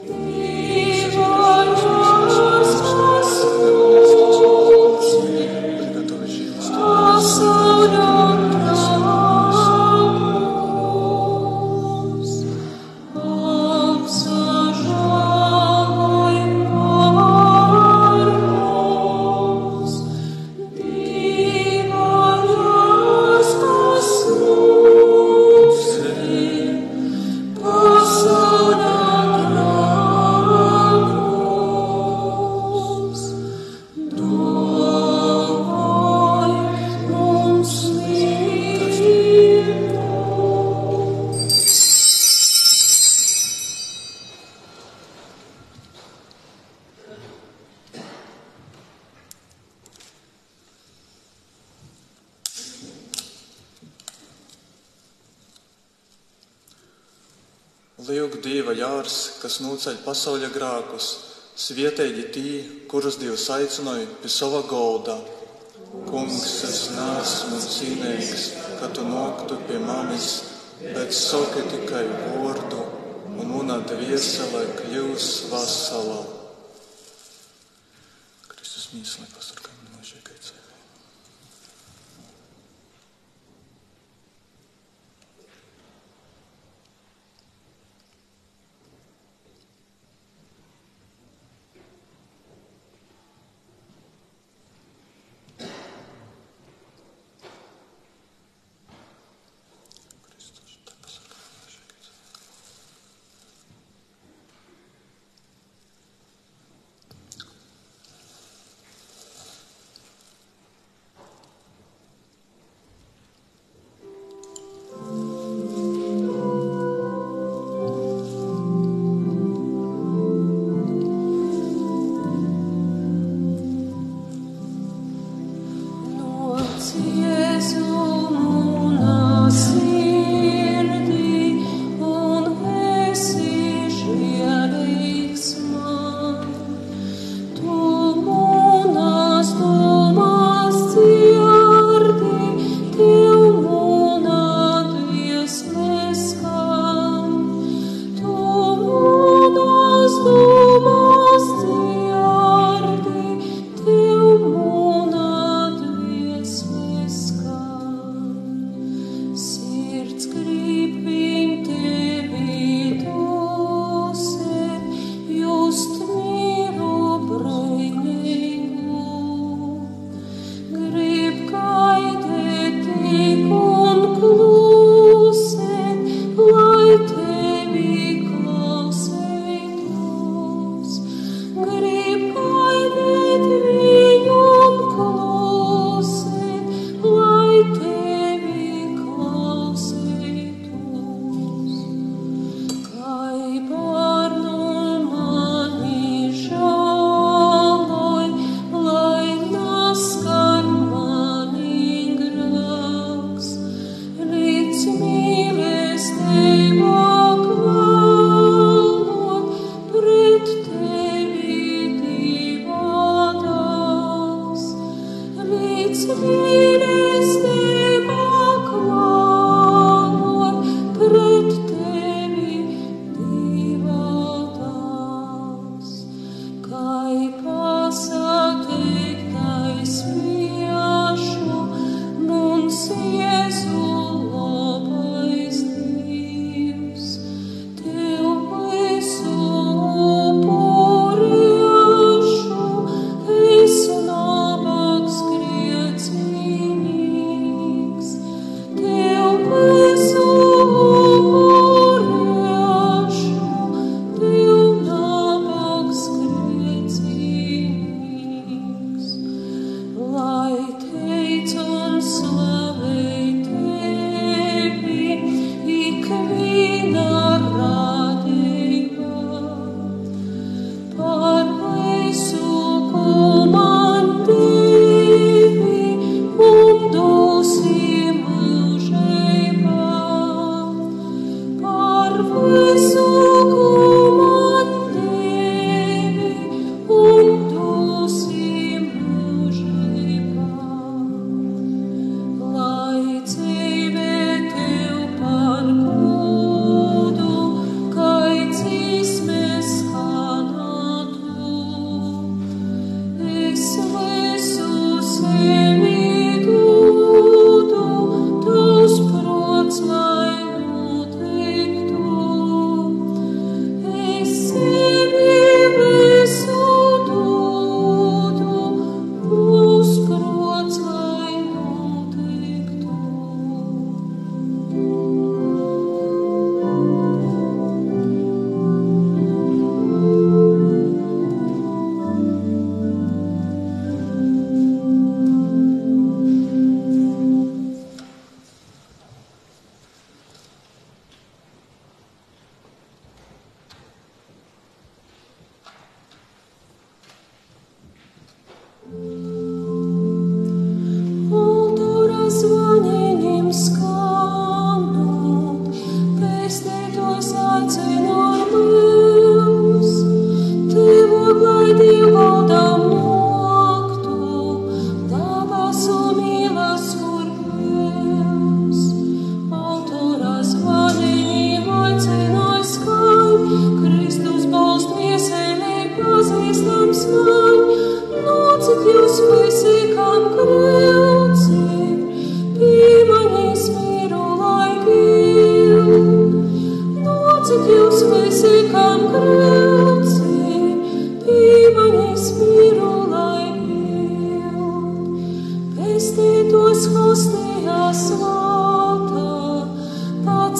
Speaker 2: Divājās, kas lūdzi, pasaulē
Speaker 3: Lūk, Dieva jārs, kas nūceļ pasauļa grākus, svietēji tī, kurus Dievs aicināja pie sava golda. Kungs, es neesmu cienīgs, ka tu noktu pie manis, bet saki tikai vārdu, un mana dviesele kļūs vesela. Kristus mīlestība, lai pasargā mani no šīgai ceļa.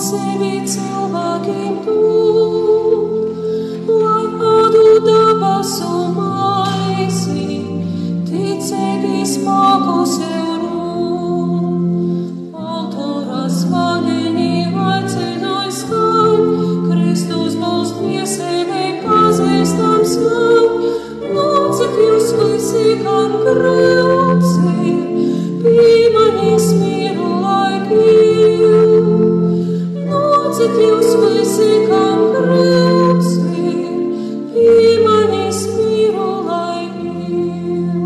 Speaker 2: sevi cilvēkiem dod, lai ādu dabasu maisi, ticīgi spēkus jau rūp. Autora svaļiņi aicināja skan, Kristus balss miesēnē pazīstams man. Lūdzat jūs visi, kam grūts ir, pīmaņas mīru laikiem. Lūdzat jūs visi, kam grūts ir, pīmaņas mīru laikiem.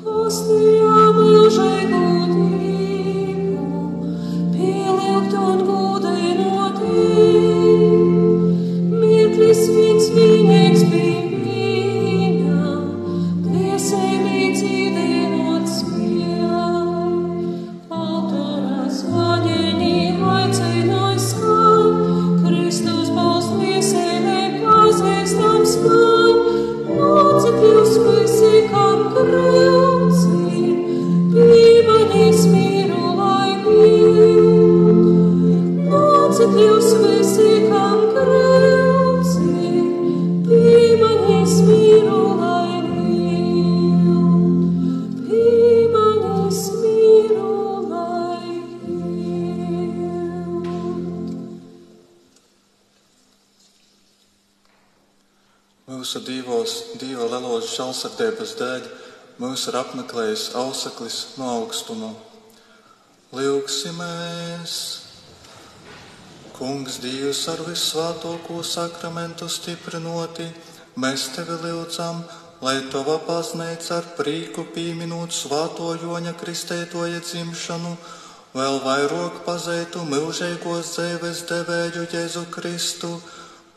Speaker 2: Hostijā mūžīgu tīku, pielikt un gudinot ir. Mirklis viens vienīgs bija viņa, dvēselī dzīdinot spēj. Autora svaļiņi aicināja skan, Kristus balss dvēselī pazīstams man. Lūdzat jūs visi, kam grūts ir, pīmaņas mīru laikiem. Lūdzat jūs visi, kam grūts ir, pīmaņas mīru laikiem. Pīmaņas mīru laikiem.
Speaker 3: Mūsu dieva lielos žēlsirdības dēļ mūs ir apmeklējis auseklis no augstuma. Lūgsimies! Kungs Dievs ar visvētāko sakramentu stiprinoti, mēs tevi lūdzam, lai tava baznīca ar prīku pieminot Svēto Joņa Kristētoja dzimšanu, vēl vairāk pazeitu mūžīgos dzīves devēju Jēzu Kristu,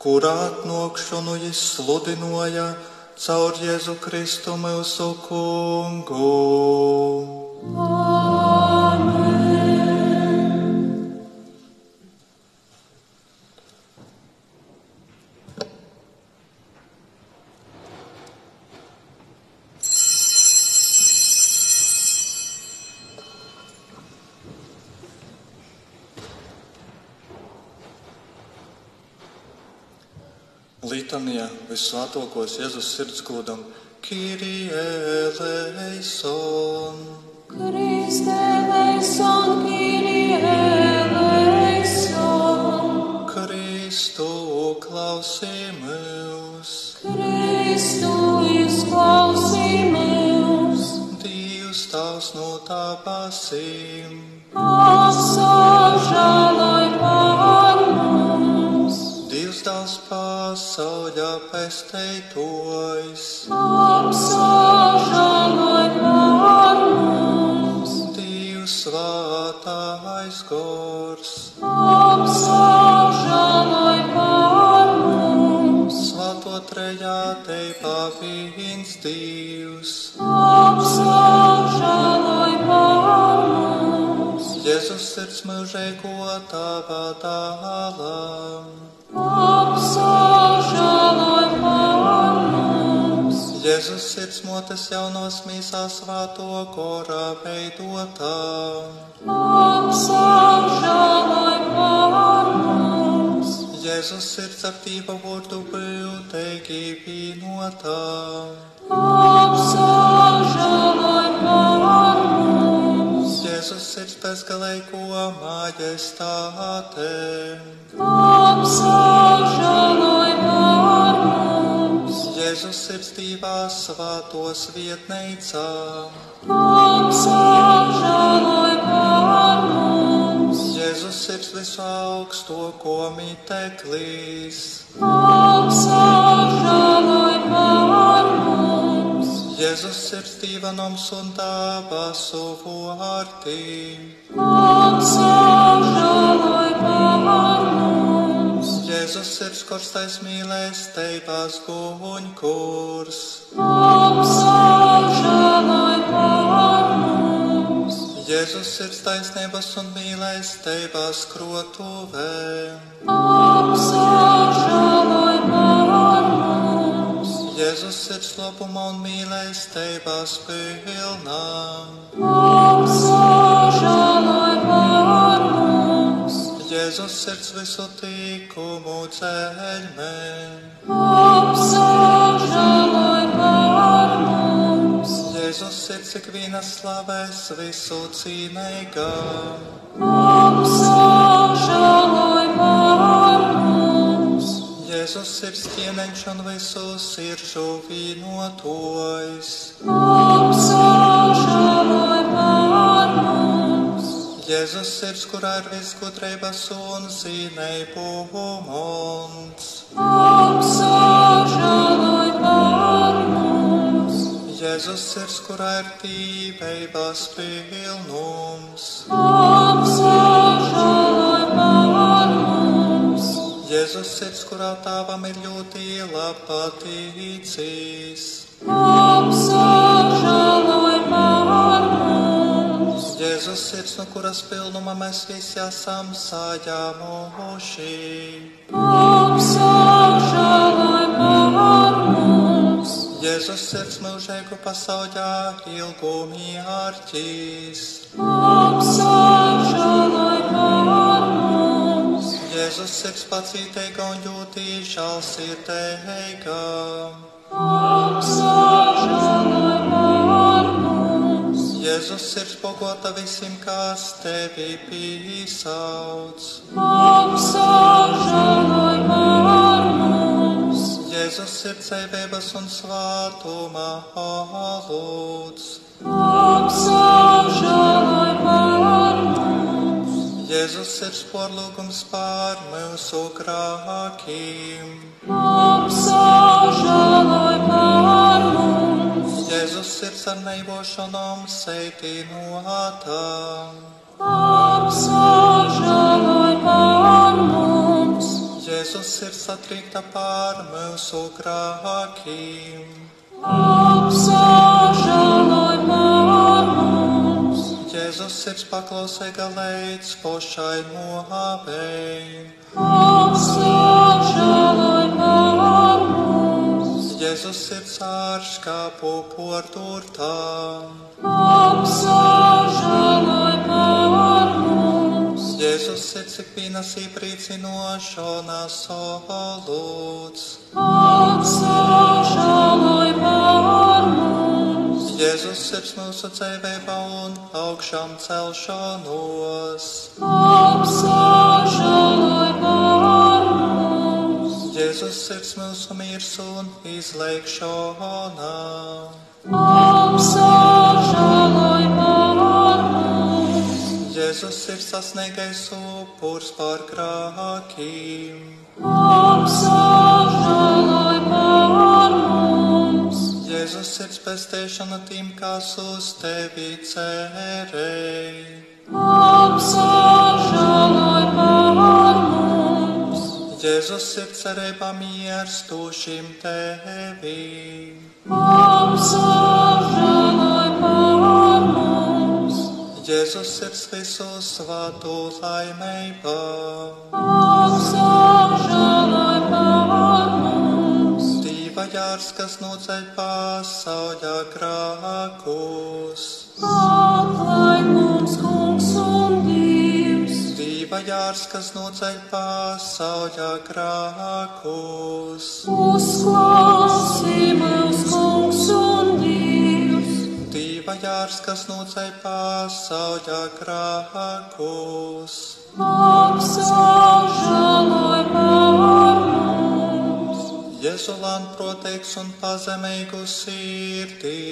Speaker 3: kurā atnākšanu jis sludināja caur Jēzu Kristu mūsu Kungu. Litanija visvētākos Jēzus sirdsgūdam, Kyrie eleison.
Speaker 2: Kriste eleison, Kyrie eleison.
Speaker 3: Kristu klausī mūs.
Speaker 2: Kristu izklausī mūs.
Speaker 3: Dievs tavs no debesīm.
Speaker 2: Apsažāloj par mums.
Speaker 3: Dievs tavs pasauļa pesteitojs.
Speaker 2: Apsažāloj par mums.
Speaker 3: Dievs svētais gors.
Speaker 2: Apsažāloj par mums.
Speaker 3: Svēto trejātībā viens Dievs.
Speaker 2: Apsažāloj par mums.
Speaker 3: Jēzus sirds mūžīgo tava dālam.
Speaker 2: Apsažāloj par mums.
Speaker 3: Jēzus sirds motes jaunos mīsās svēto kora veidotā.
Speaker 2: Apsažāloj par mums.
Speaker 3: Jēzus sirds ar tīva vārdu būtīgi vienotā.
Speaker 2: Apsažāloj par mums.
Speaker 3: Jēzus sirds bezgalīgo majestāte.
Speaker 2: Apsažāloj par mums.
Speaker 3: Jēzus sirds tīvā svētos vietneicā.
Speaker 2: Apsažāloj par mums.
Speaker 3: Jēzus sirds visu augstoko mīteklīs.
Speaker 2: Apsažāloj par mums.
Speaker 3: Jēzus sirds tīvanoms un dabasu vārtī.
Speaker 2: Apsažāloj par mums.
Speaker 3: Jēzus sirds korstais mīlestības guņkurs.
Speaker 2: Apsažāloj par mums.
Speaker 3: Jēzus sirds taisnības un mīlestības krotuvē.
Speaker 2: Apsažāloj par mums.
Speaker 3: Jēzus sirds labuma un mīlestības pilnā.
Speaker 2: Apsažāloj par mums.
Speaker 3: Jēzus sirds visu tīkumu ceļmē.
Speaker 2: apsažāloj par mums,
Speaker 3: Jēzus sirds ikvienas slavēs visu cīnīgā.
Speaker 2: apsažāloj par mums,
Speaker 3: Jēzus sirds ķieneņš un visu sirdžu vīnotojs.
Speaker 2: apsažāloj par mums,
Speaker 3: Jēzus sirds, kurā ir viss gudrības un zinību mons.
Speaker 2: apsažāloj par mums,
Speaker 3: Jēzus sirds, kurā ir tīvības pilnums.
Speaker 2: apsažāloj par mums,
Speaker 3: Jēzus sirds, kurā tāvam ir ļoti liela patīcīs.
Speaker 2: apsažāloj par mums,
Speaker 3: Jēzus sirds, no kuras pilnuma mēs visi esam saņēmuši.
Speaker 2: apsažāloj par mums,
Speaker 3: Jēzus sirds mūžīgu pasauļā ilgu mārķīs.
Speaker 2: apsažāloj par mums,
Speaker 3: Jēzus sirds pacītīga un ļoti žēlsirdīga.
Speaker 2: apsažāloj par mums,
Speaker 3: Jēzus sirds pogota visiem, kas tevi pīsauc.
Speaker 2: apsažāloj par mums,
Speaker 3: Jēzus sirds dzīvības un svētuma lūdz.
Speaker 2: apsažāloj par mums,
Speaker 3: Jēzus sirds porlūgums pār mūsu grākiem.
Speaker 2: apsažāloj par mums,
Speaker 3: Jēzus sirds ar neivošanām seitinotām.
Speaker 2: apsažāloj par mums,
Speaker 3: Jēzus sirds atrīkta pār mūsu grākiem.
Speaker 2: apsažāloj par mums,
Speaker 3: Jēzus sirds paklausīga līdz pošai nāvei.
Speaker 2: apsažāloj par mums,
Speaker 3: Jēzus sirds ārškāpu porturtām.
Speaker 2: apsažāloj par mums,
Speaker 3: Jēzus sirds ikvienas iepriecinošanas solūdz.
Speaker 2: apsažāloj par mums,
Speaker 3: Jēzus sirds mūsu dzīvībā un augšām celšanos.
Speaker 2: apsažāloj par mums,
Speaker 3: Jēzus sirds mūsu mirs un izlēkšanā.
Speaker 2: apsažāloj par mums,
Speaker 3: Jēzus sirds sasniegais upurs par grākiem.
Speaker 2: apsažāloj par mums,
Speaker 3: Jēzus sirds pestīšana tiem, kas uz tevi cerēja.
Speaker 2: apsažāloj par mums,
Speaker 3: Jēzus sirds cerībā miers tūšim tevi.
Speaker 2: apsažāloj par mums,
Speaker 3: Jēzus sirds visu svātu laimībā.
Speaker 2: apsažāloj par mums,
Speaker 3: Dieva jārs, kas noceļ pasauļa grākus.
Speaker 2: atlaid mums, Kungs un Dievs,
Speaker 3: Dieva jārs, kas noceļ pasauļa grākus.
Speaker 2: uzklausī mūs, Kungs un Dievs,
Speaker 3: Dieva jārs, kas noceļ pasauļa grākus.
Speaker 2: apsažāloj par mums,
Speaker 3: Jēzulan protīgs un pazemīgu sirdī.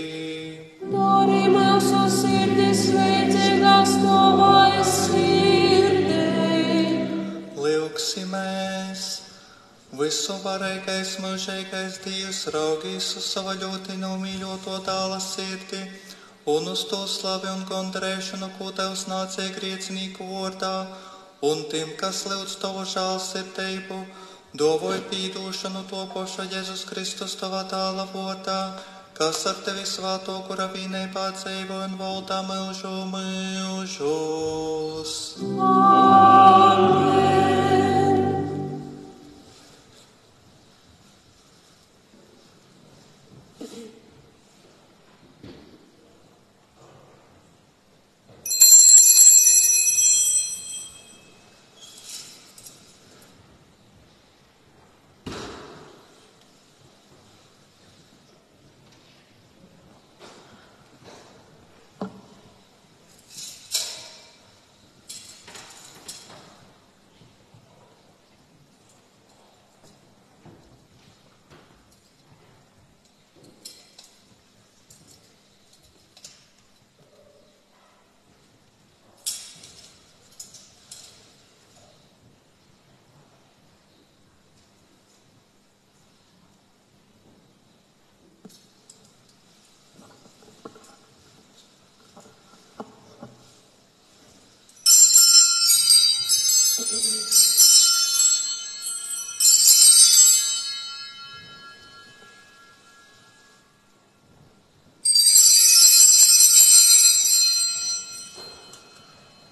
Speaker 2: dari mūsu sirdis līdzīgas tavai sirdei.
Speaker 3: Lūksimies! Visu varīgais, mūžīgais Dievs raugīs uz savu ļoti nomīļoto dēla sirdi un uz to slavi un gondrēšanu, ko Tevs nācija griecinīgu vārdā, un tiem, kas lūdz Tavu žēlsirdību, dāvāj pīdošanu topoša Jēzus Kristus Tava dēla vārdā, kas ar Tevi svēto, kura vienībā dzīvo un valdā mūžu mūžos.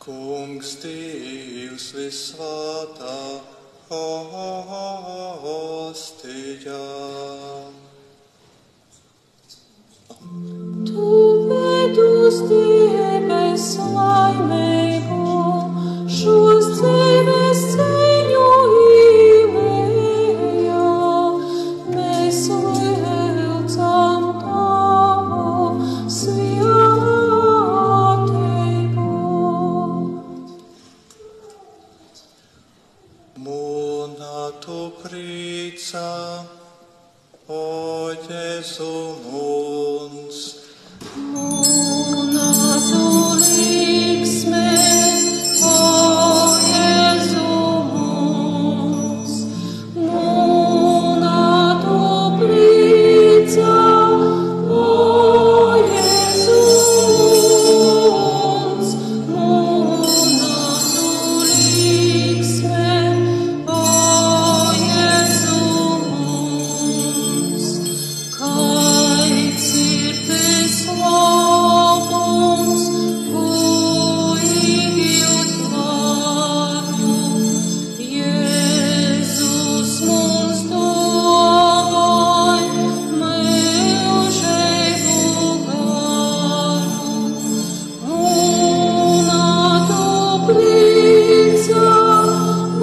Speaker 3: Kungs, Dievs visvētā hostijā.
Speaker 2: Tu ved uz Dievs laimīgu, šos dzīves ceļu ieejā. Mēs lūdzam Tavu svētību.
Speaker 3: Mūna tu prīca, o Jēzu mums.
Speaker 2: Mūna tu līksme, o Jēzu mums. Mūna tu prīca, o Jēzu mums. Mūna tu līksme, o Jēzu mums. Kaits ir tas labums, ko iegūt varu. Jēzus mums dāvāj mūžīgu garu. Mūna tu prīca, o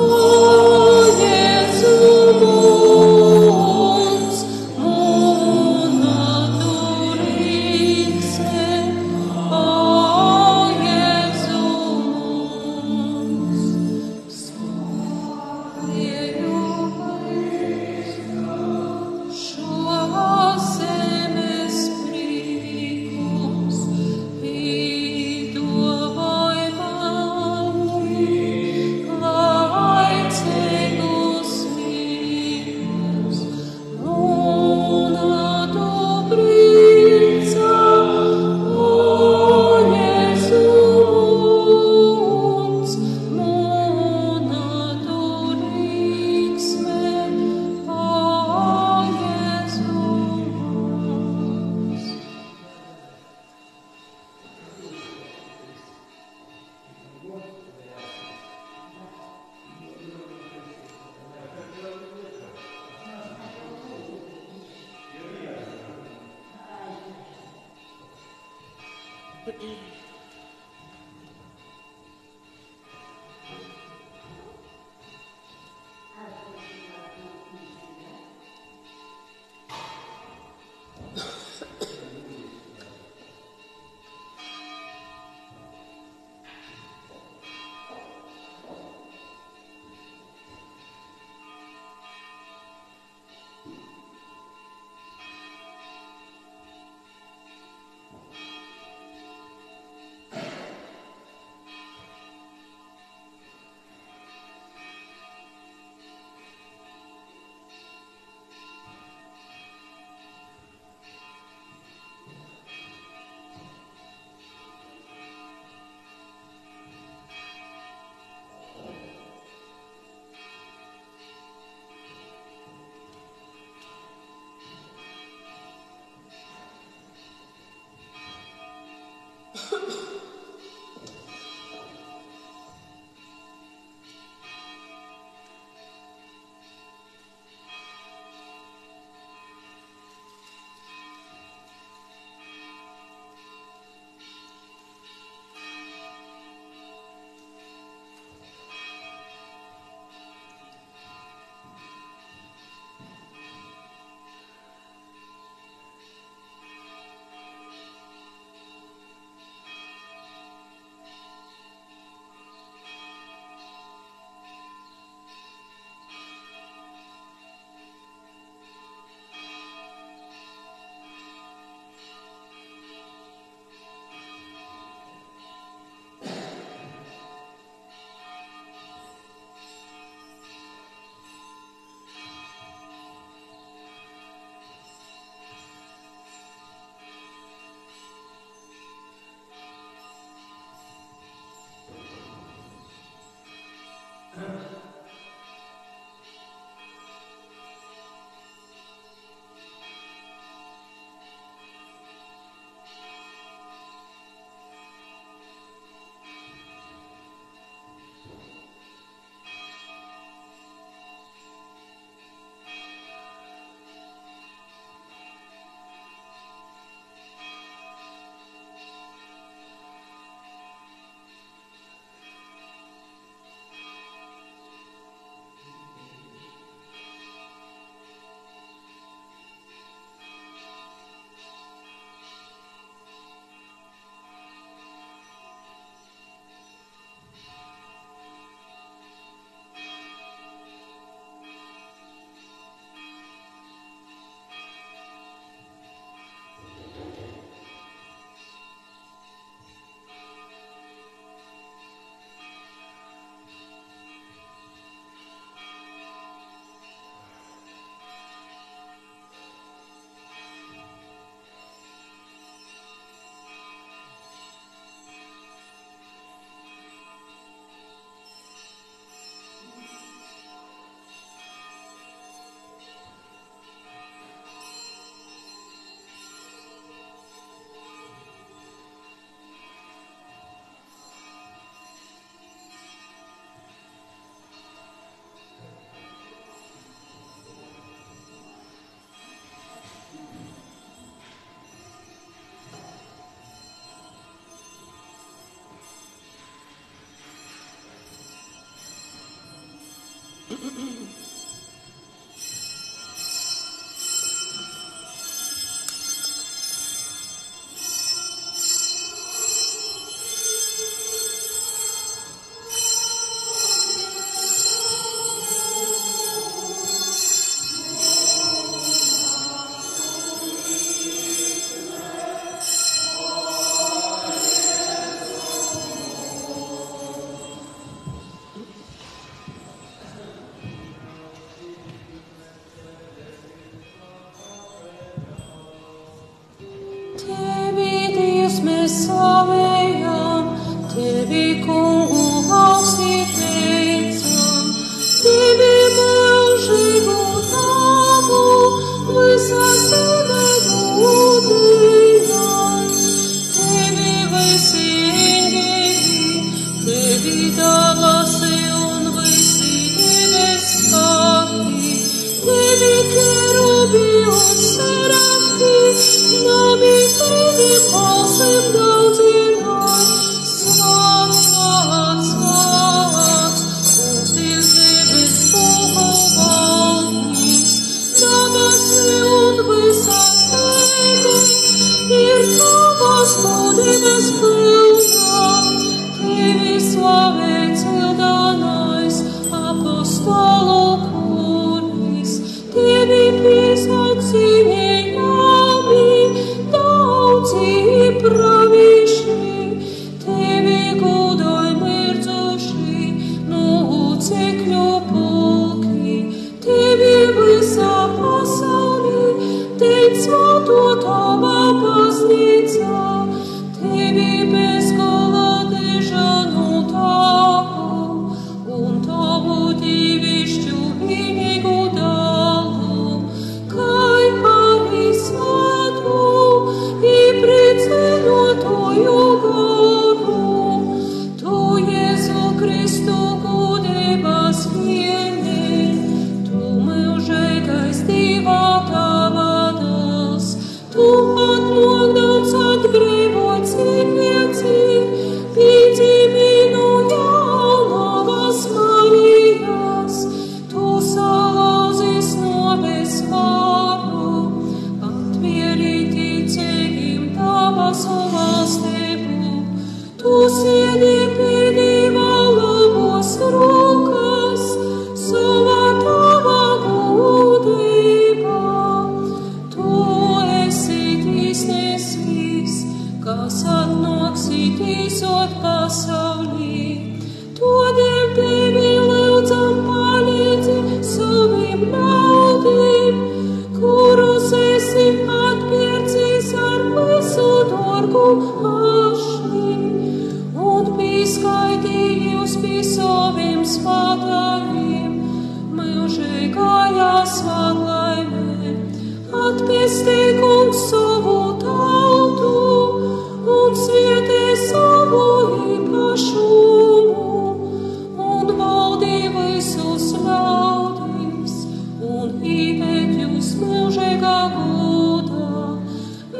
Speaker 2: Jēzu mums. Mūna tu līksme, o Jēzu mums. Svētīju šo zemes prīkums, īdovai mani, laicīgus mīļus. Mūna tu prīca, o Jēzu mums. Mūna tu līksme, o Jēzu mums. slavējam, Tevi, Kungu, augstī teicam, Tevi mūžīgu tavu, visas Tevi godinam, Tevi visi eņģeļi, Tevi dalasi un visi debes spēki, Tevi kerubi un serafi, nami Tevi balsim daudzināt, slāvs, slāvs, slāvs, kungs Dievs debes kungu valdnieks, dabasi un visas zeme ir tavas godības pilnā, Tevi slavē cildānais apostolu kuris, Tevi piesaucījami daudzi pravieši, Tevi godoj mirdzoši locekļu pulki, Tevi visā pasaulī teic svēto tava baznīca, Tevi bez gala dežanu tavu un tavu divišķu vienīgu dalu, kai arī svētu i priecēnotoju garu, Tu, Jēzu Kristu, godības vieni, Tu mūžīgais Dieva tava dēls, Tu atnākdams atbrīvot cilvēci, piedzimi no jaunavas Marijas, Tu salauzis noves varu, atvieri ticīgim tavas valstību, Tu siedi pie Dieva labos rokas, savā tava godībā. Tu esi tīsnesis, kas atnāksi tīsot pasaulī. Todien Tevi lūdzam palīdzi saviem ļaudīm, kurus esi atpircis ar visu dārgu ašni, un pieskaitījus pie saviem svētājiem, mūžīgajā svētlaimē. Atpestī kungs savu tautu un svietē savu īpašumu un valdī visus ļaudīs un īpēkļus mūžīgā godā.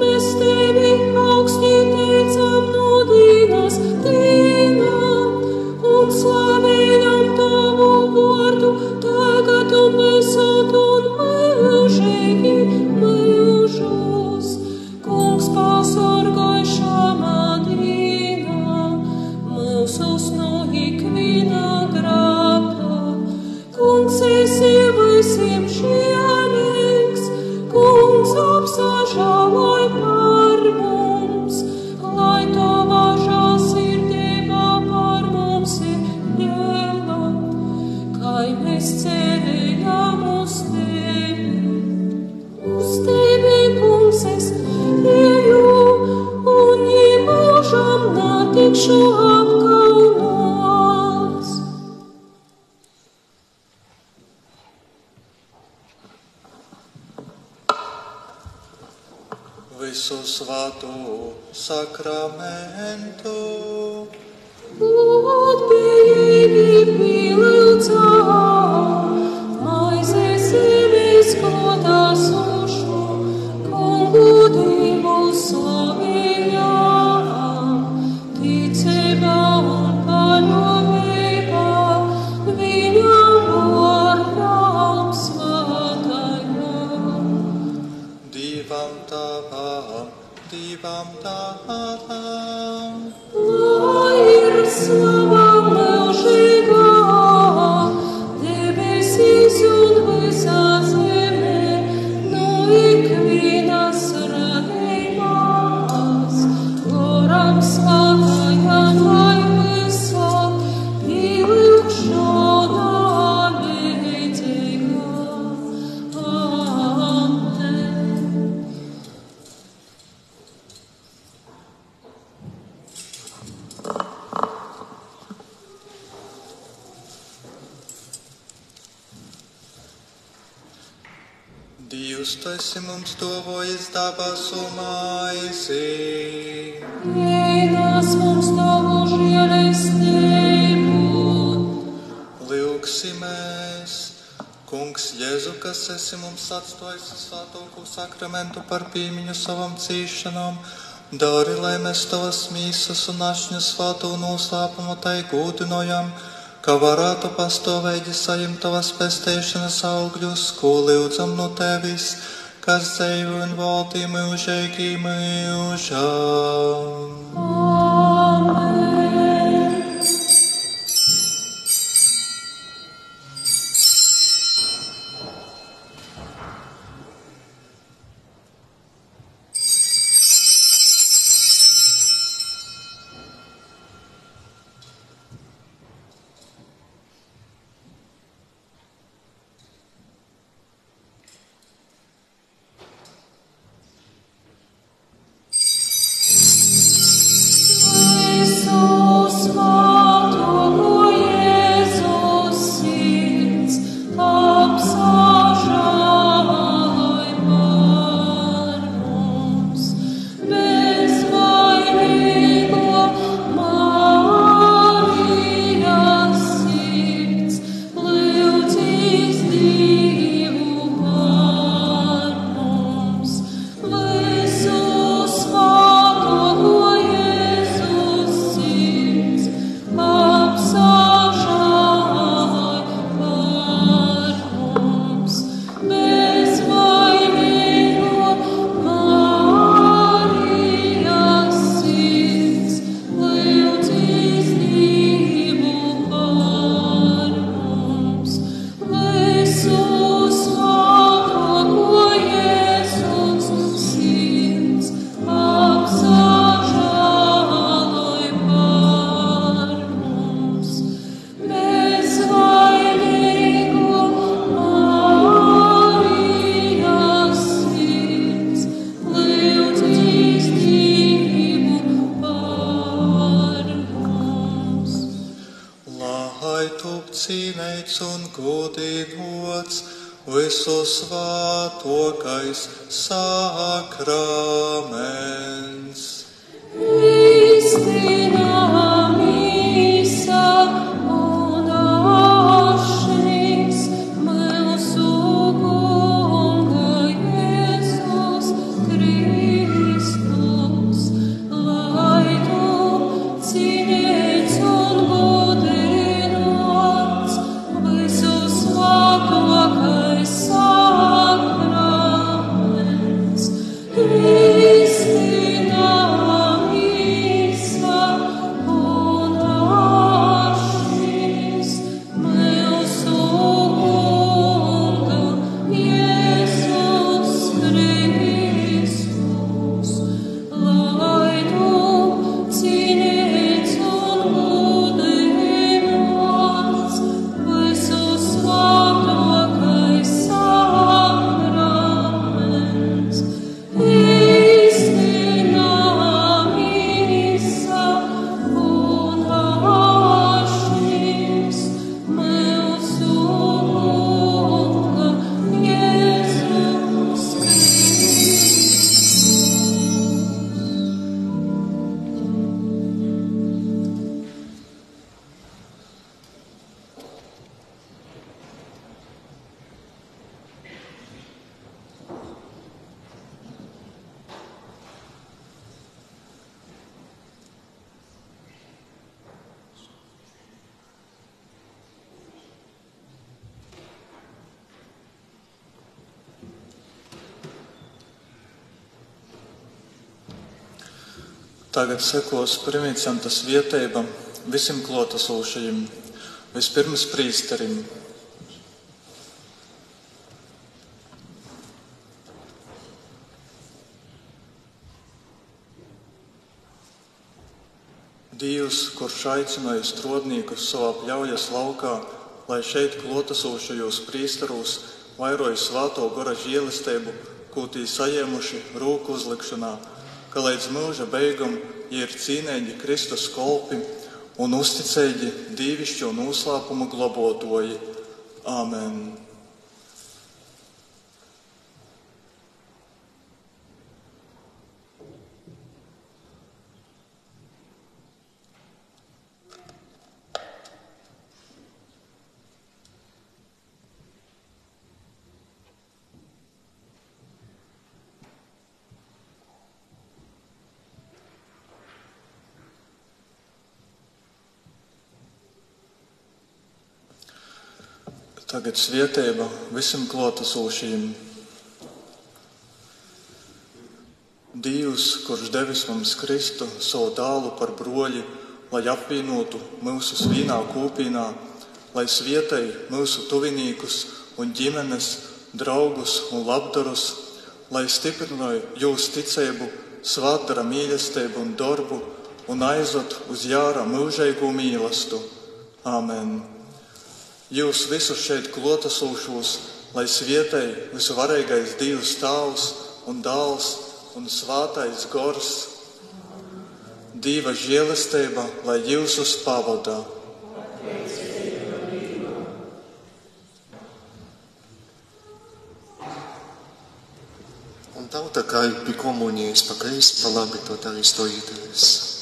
Speaker 2: Mēs tevi augstī teicam no dienas dienām un slavējam tavu vārdu tagad un visur un mūžīgi mūžos. Kungs pasargāj šāmā dienā mūsus no ikviena grāka. Kungs esi visiem žēlīgs, Kungs apsažāloj par mums, lai tava žēlsirdība par mums ir liela, kai mēs cerējam uz tevi. Uz tevi, Kungs, es eju, un mūžam netikšu apkaunots.
Speaker 3: Visu svātu sakramentu.
Speaker 2: Atbildīgi pielūdzā, maizes zemes klotās ušu, Kungu Dievu slavējām, ticībā un paļāvībā viņam vārdām svētajām.
Speaker 3: Divam tavām.
Speaker 2: Lai ir slava mūžīgā, debesīs un visā zemē, no ikvienas radījumās, goram svētajam lai visur pielūgšana līdzīga. Amen.
Speaker 3: Dievs, tu esi mums dāvājis dabasu maizi.
Speaker 2: Ienes mums tavu žēlastību.
Speaker 3: Lūksimies, Kungs Jēzu, kas esi mums atstājis svētāko sakramentu par piemiņu savam cīšanām, dari, lai mēs tavas mīsas un našņu svēto noslēpumu tai gūdinojam, ka varētu pastāvīgi saņemt tavas pestēšanas augļus, ko lūdzam no tevis, kas dzīvo un valdi mūžīgi mūžām.
Speaker 2: Amen.
Speaker 3: lai top cīnīts un godinots visu svētokais sakraments.
Speaker 2: Kristīna mīsa un ašnis mūsu Kunga Jēzus Kristus, lai tu cīnīts un godinots visu svētokais sakraments. Kristīna mīsa un ašnis mūsu Kunga Jēzus Kristus, lai tu cīnīts un godinots visu svētokais sakraments. Kristīna mīsa un ašnis mūsu Kunga Jēzus
Speaker 3: Tagad sekos primīcantas vieteiba visiem klotasūšajiem, vispirms prīsterim. Dievs, kurš aicināja strodniekus savā pļaujas laukā, lai šeit klotasūšajos prīsterūs vairoja svāto gora žēlestību, ko tī sajēmuši rūku uzlikšanā, ka līdz mūža beigam ir cīnēģi Kristus kolpi un uzticēģi dīvišķo noslēpumu globotoji. Āmen. Tagad svietēba visiem klotasūšajiem. Dievs, kurš devis mums Kristu, savu dālu par broļi, lai apvienotu mūsu vienā kopīnā, lai svietēj mūsu tuvinīkus un ģimenes, draugus un labdarus, lai stiprināja jūs ticību, svētdara mīlestību un darbu un aizot uz jāra mūžīgu mīlestību. Āmen. Jūs visus šeit klotasūšos, lai svietēj visvarīgais Dievs Tēvs un Dēls un Svētais Gors. Dieva žēlastība, lai jūs uz pavadā.
Speaker 1: Un tauta, kā ir pie komunijas pa kreisi, pa labi, to arī stojieties.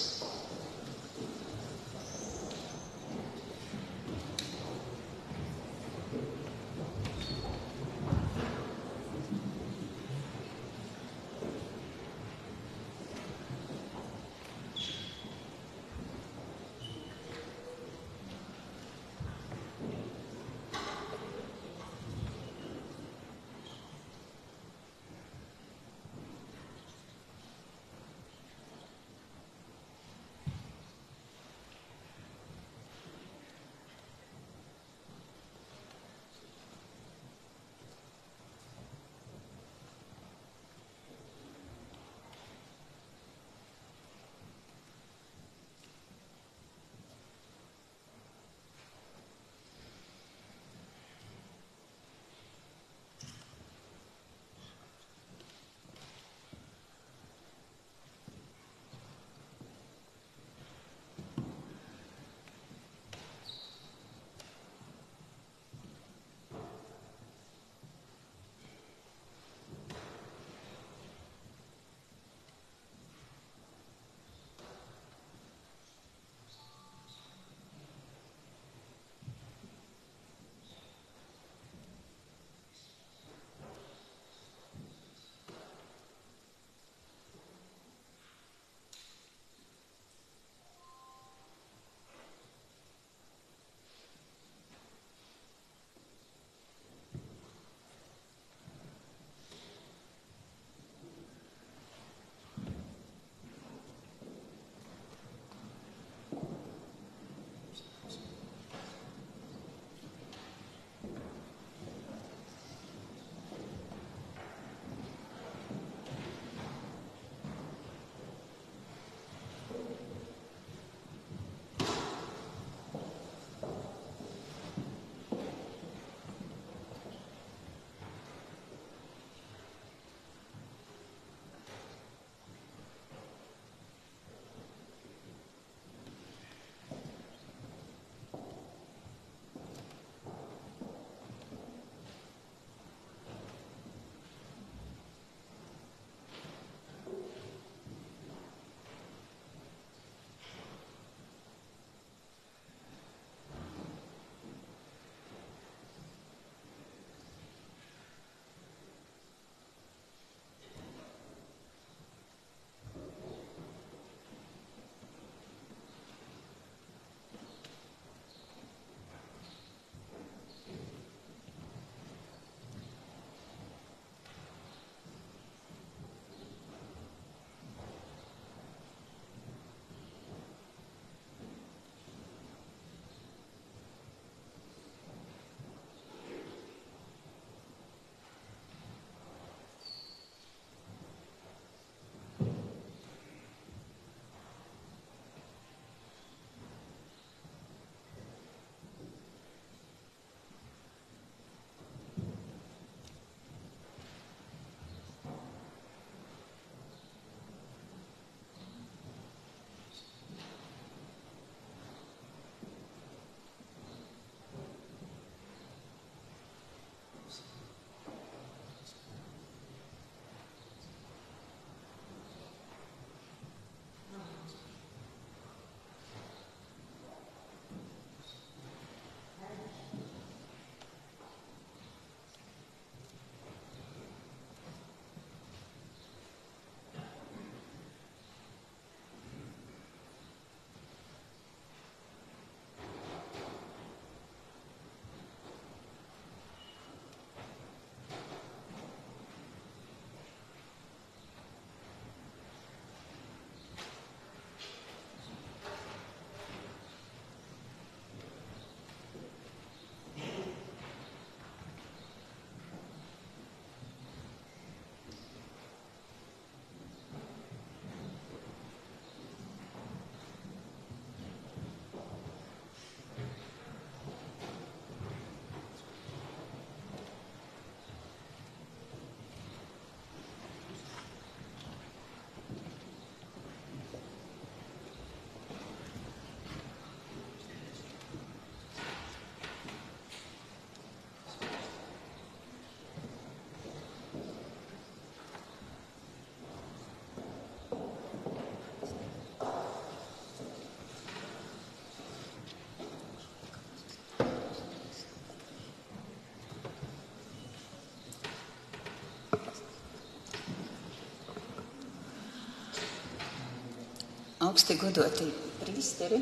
Speaker 9: augsti godoti prīsteri,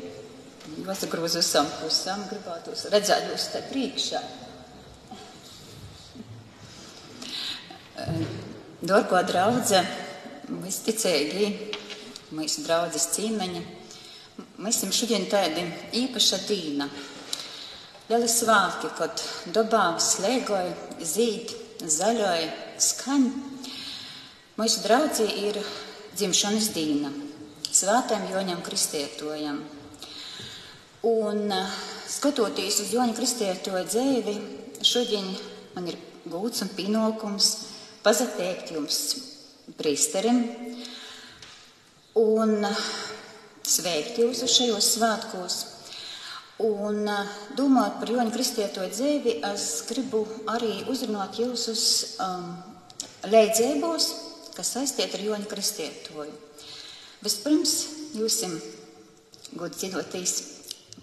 Speaker 9: jāsagrūz uz visām pusām, gribētos redzēt jūs te priekšā. Dorgo draudze, visticīgi, mūsu draudzes cīmeņa, mēs esam šodien tādi īpaša dīna. Lieli svāki, kad dobā slēgoja, zīd, zaļoja, skaņ. Mūsu draudzī ir dzimšanas dīna, Svētajam Joņam Kristietojam. Un skatoties uz Joņa Kristietoja dzēvi, šodien man ir gūts un pienākums pazateikt jums prīsterim un sveikt jūs uz šajos svētkos. Un domājot par Joņa Kristietoja dzēvi, es gribu arī uzrunāt jūs uz leidzēbos, kas saistīti ar Joņa Kristietoju. Vispirms jūsim godu dziedotīs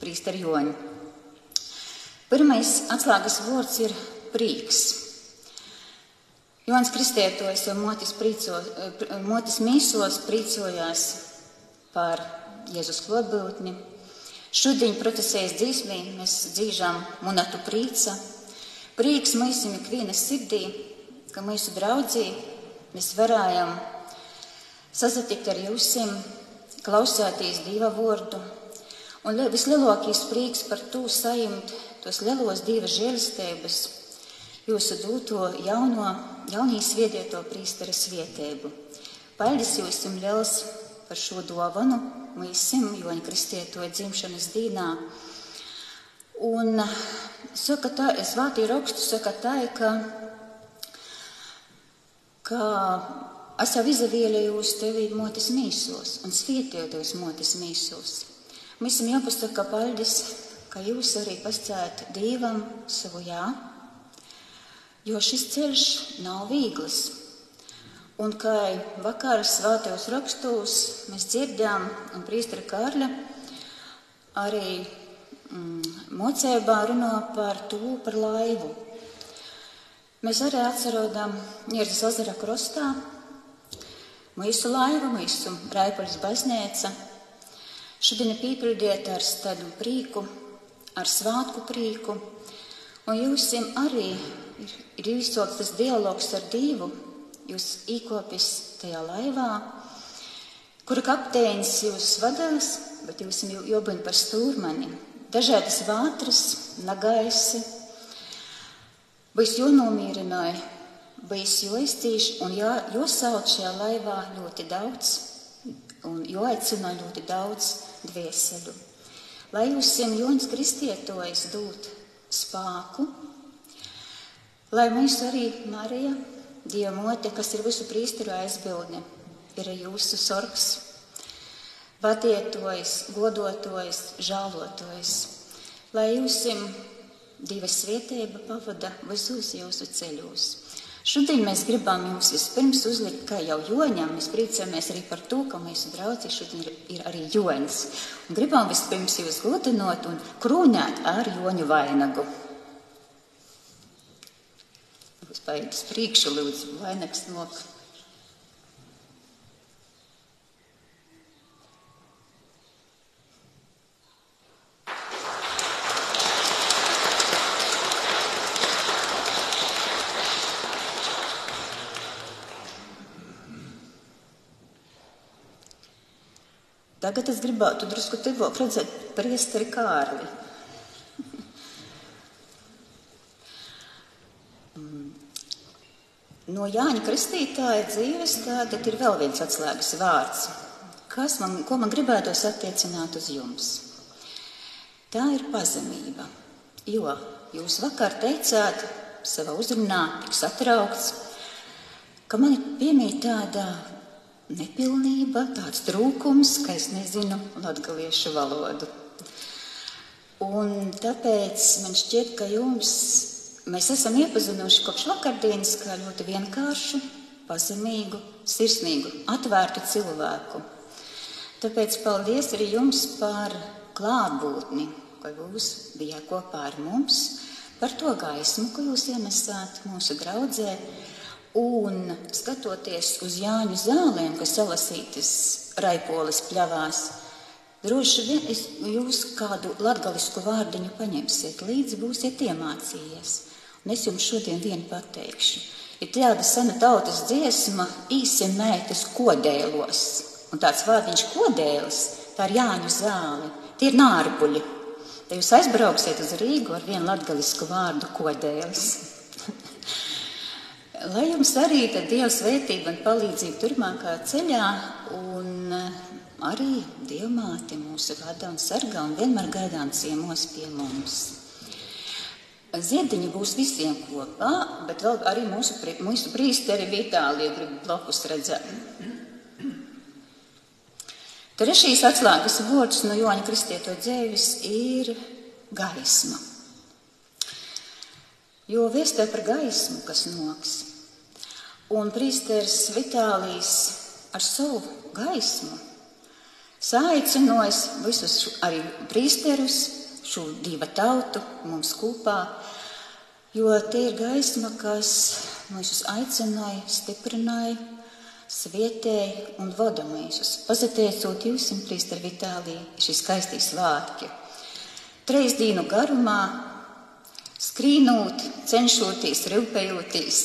Speaker 9: prīsteri Joņu. Pirmais atslēgas vārds ir prīks. Joņs Kristietojs jau motis mīsos priecojās par Jēzus klātbūtni. Šodien procesējas dzīsmī mēs dzīžām monētu prīca. Prīks mūsim ikviena sirdī, ka mūsu draudzī mēs varējam sazatikt ar jūsim, klausēties Dieva vārdu. Un vislielākais prīks par to sajimt tos lielos Dieva žēlistības, jūsu dūto jaunī sviedieto prīstera svietēbu. Paldies jūsim liels par šo dāvanu mūsim Joņa Kristietoja dzimšanas dīnā. Un saka tā, svētī rakstu saka tā, ka es jau izavēlējos tevi motis mīsos un svietēju tevs motis mīsos. Mēs esam jāpasaka paldies, ka jūs arī pascējat Dievam savu jā, jo šis ceļš nav viegls. Un kā vakar svētajos rakstos mēs dzirdējām, un prīstera Kārļa arī mocībā runā par to, par laivu. Mēs arī atcerodām Ņērdzes ezera krostā mūsu laivu, mūsu Raipaļas baznīca. Šodien ir pīpildīta ar tādu prīku, ar svātku prīku, un jūsim arī ir izsauks tas dialogs ar Dievu. Jūs īkopis tajā laivā, kura kapteinis jūs vadās, bet jūs jābūt par stūrmani. Dažādas vātras, nagaisi, bijis jānomierināja, bijis jāizcīš un jāsauc šajā laivā ļoti daudz un jāaicina ļoti daudz dvēselu. Lai jūsim Joņs Kristietojs dūt spāku, lai mēs arī Marija, Dieva mote, kas ir visu prīsteru aizbildne, ir jūsu sorgs, vadietojs, godotojs, žālotojs. Lai jūsim Dieva svietēba pavada visos jūsu ceļos. Šodien mēs gribam jums vispirms uzlikt, kā jau Joņam, mēs priecājamies arī par to, ka mūsu draudzī šodien ir arī Joņs. Un gribam vispirms jūs godinot un krūnēt ar Joņu vainagu. Paiet priekšu, lūdzu, vainags nok. Tagad es gribētu drusku tuvāk redzēt priesteri Kārli. No Jāņa Kristītāja dzīves tātad ir vēl viens atslēgas vārds, ko man gribētos attiecināt uz jums. Tā ir pazemība, jo jūs vakar teicāt savā uzrunā, tik satraukts, ka man piemīt tāda nepilnība, tāds trūkums, ka es nezinu latgaliešu valodu. Un tāpēc man šķiet, ka mēs esam iepazinuši kopš vakardienas kā ļoti vienkāršu, pazemīgu, sirsnīgu, atvērtu cilvēku. Tāpēc paldies arī jums par klātbūtni, ka jūs bijāt kopā ar mums, par to gaismu, ko jūs ienesāt mūsu draudzē, un skatoties uz Jāņu zālēm, kas salasītas Raipoles pļavās, Droši vien jūs kādu latgalisku vārdiņu paņemsiet līdzi, būsiet iemācījies. Un es jums šodien vienu pateikšu. Ir tāda sena tautas dziesma īsi meitas kodēlos. Un tāds vārdiņš kodēlis, tā ir Jāņu zāle, tie ir nārbuļi. Te jūs aizbrauksiet uz Rīgu ar vienu latgalisku vārdu kodēlis. Lai jums arī tad Dieva svētība un palīdzība turpmākā ceļā, un arī Dievmāte mūsu vada un sargā un vienmēr gaidām ciemos pie mums. Ziediņi būs visiem kopā, bet vēl arī mūsu prīsteri Vitālija grib blokus redzēt. Trešīs atslēgas vārds no Joņa Kristieto dzēvis ir gaisma. Jo vēstē par gaismu, kas noks. Un prīsteris Vitālijs ar savu gaismu saicinojas visus arī prīsterus, šo divu tautu mums kopā, jo tie ir gaisma, kas mūs aicināja, stiprināja, svietēja un vada mūsus. Pazateicot jūs, prīsteri Vitālija, šis skaistīs vārki. 3 dienu garumā, skrīnot, cenšoties, rūpējoties,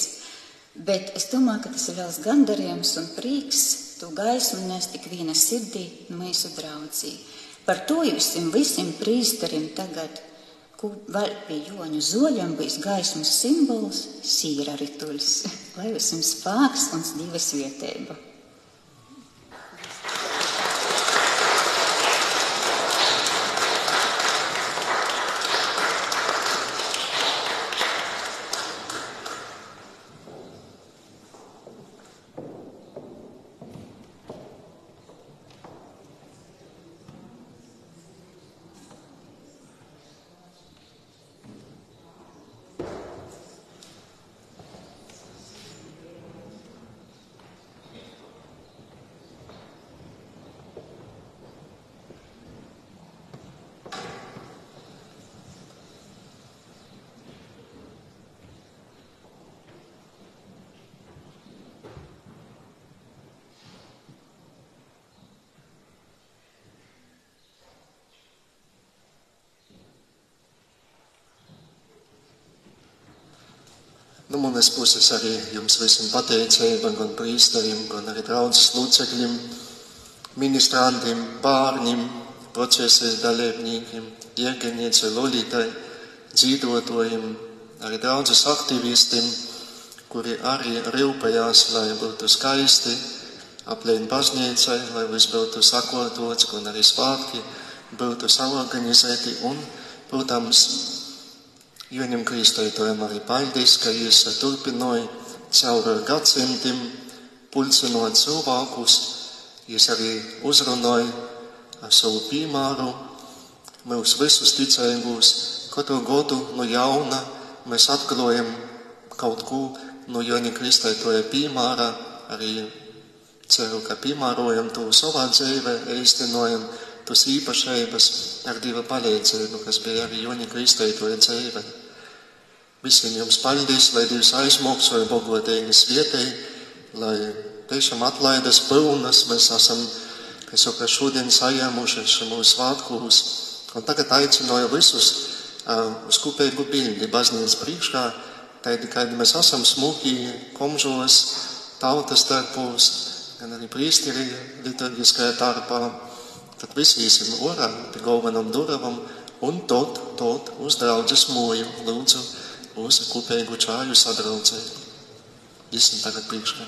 Speaker 9: bet es domāju, ka tas ir vēl gandarījums un prieks, to gaismu nes tik viena sirdī mūsu draudzī. Par to jūs visiem prīsterim tagad, vēl pie Joņu zoļam bijis gaismas simbols, sīra rituļs. Lai jums spēks un Dieva svētība.
Speaker 1: No manas puses arī jums visiem pateicība, gan prīsterim, gan arī draudzes locekļiem, ministrantiem, bārņiem, procesēs dalībniekiem, ierganiecei, lolītai, dzīvotojiem, arī draudzes aktivistiem, kuri arī rūpējās, lai būtu skaisti, aplēn baznīcai, lai viss būtu sakotots, un arī svātki būtu saorganizēti un, protams, Joņam Kristētojam arī paldies, ka jūs turpināja caur gadsimtiem pulcinot cilvēkus, jūs arī uzrunāja ar savu piemēru, mūs visus ticējumus, katru gadu no jauna mēs atklājam kaut ko no Joņa Kristētoja piemēra, arī ceru, ka piemērojam to savā dzīvē, īstenojam tos īpašības ar Dieva palīdzību, kas bija arī Joņa Kristētoja dzīvē. Visiem jums paldies, lai Dievs aizmoksoja bagotīgi svietēji, lai tiešām atlaidas pilnas mēs esam, kas jau šodien sajēmuši mūsu svētkos. Un tagad aicināju visus uz kopīgu bildi baznīcas priekšā, tādi, kādi mēs esam smuki, komžos, tautas tarpos, gan arī prīsteri liturgiskajā tarpā. Tad visi iesim orā pie galvenam duravam un tot uz draudzes moju, lūdzu, uz kopīgu čāju sadraudzē. Iesim tagad priekšā.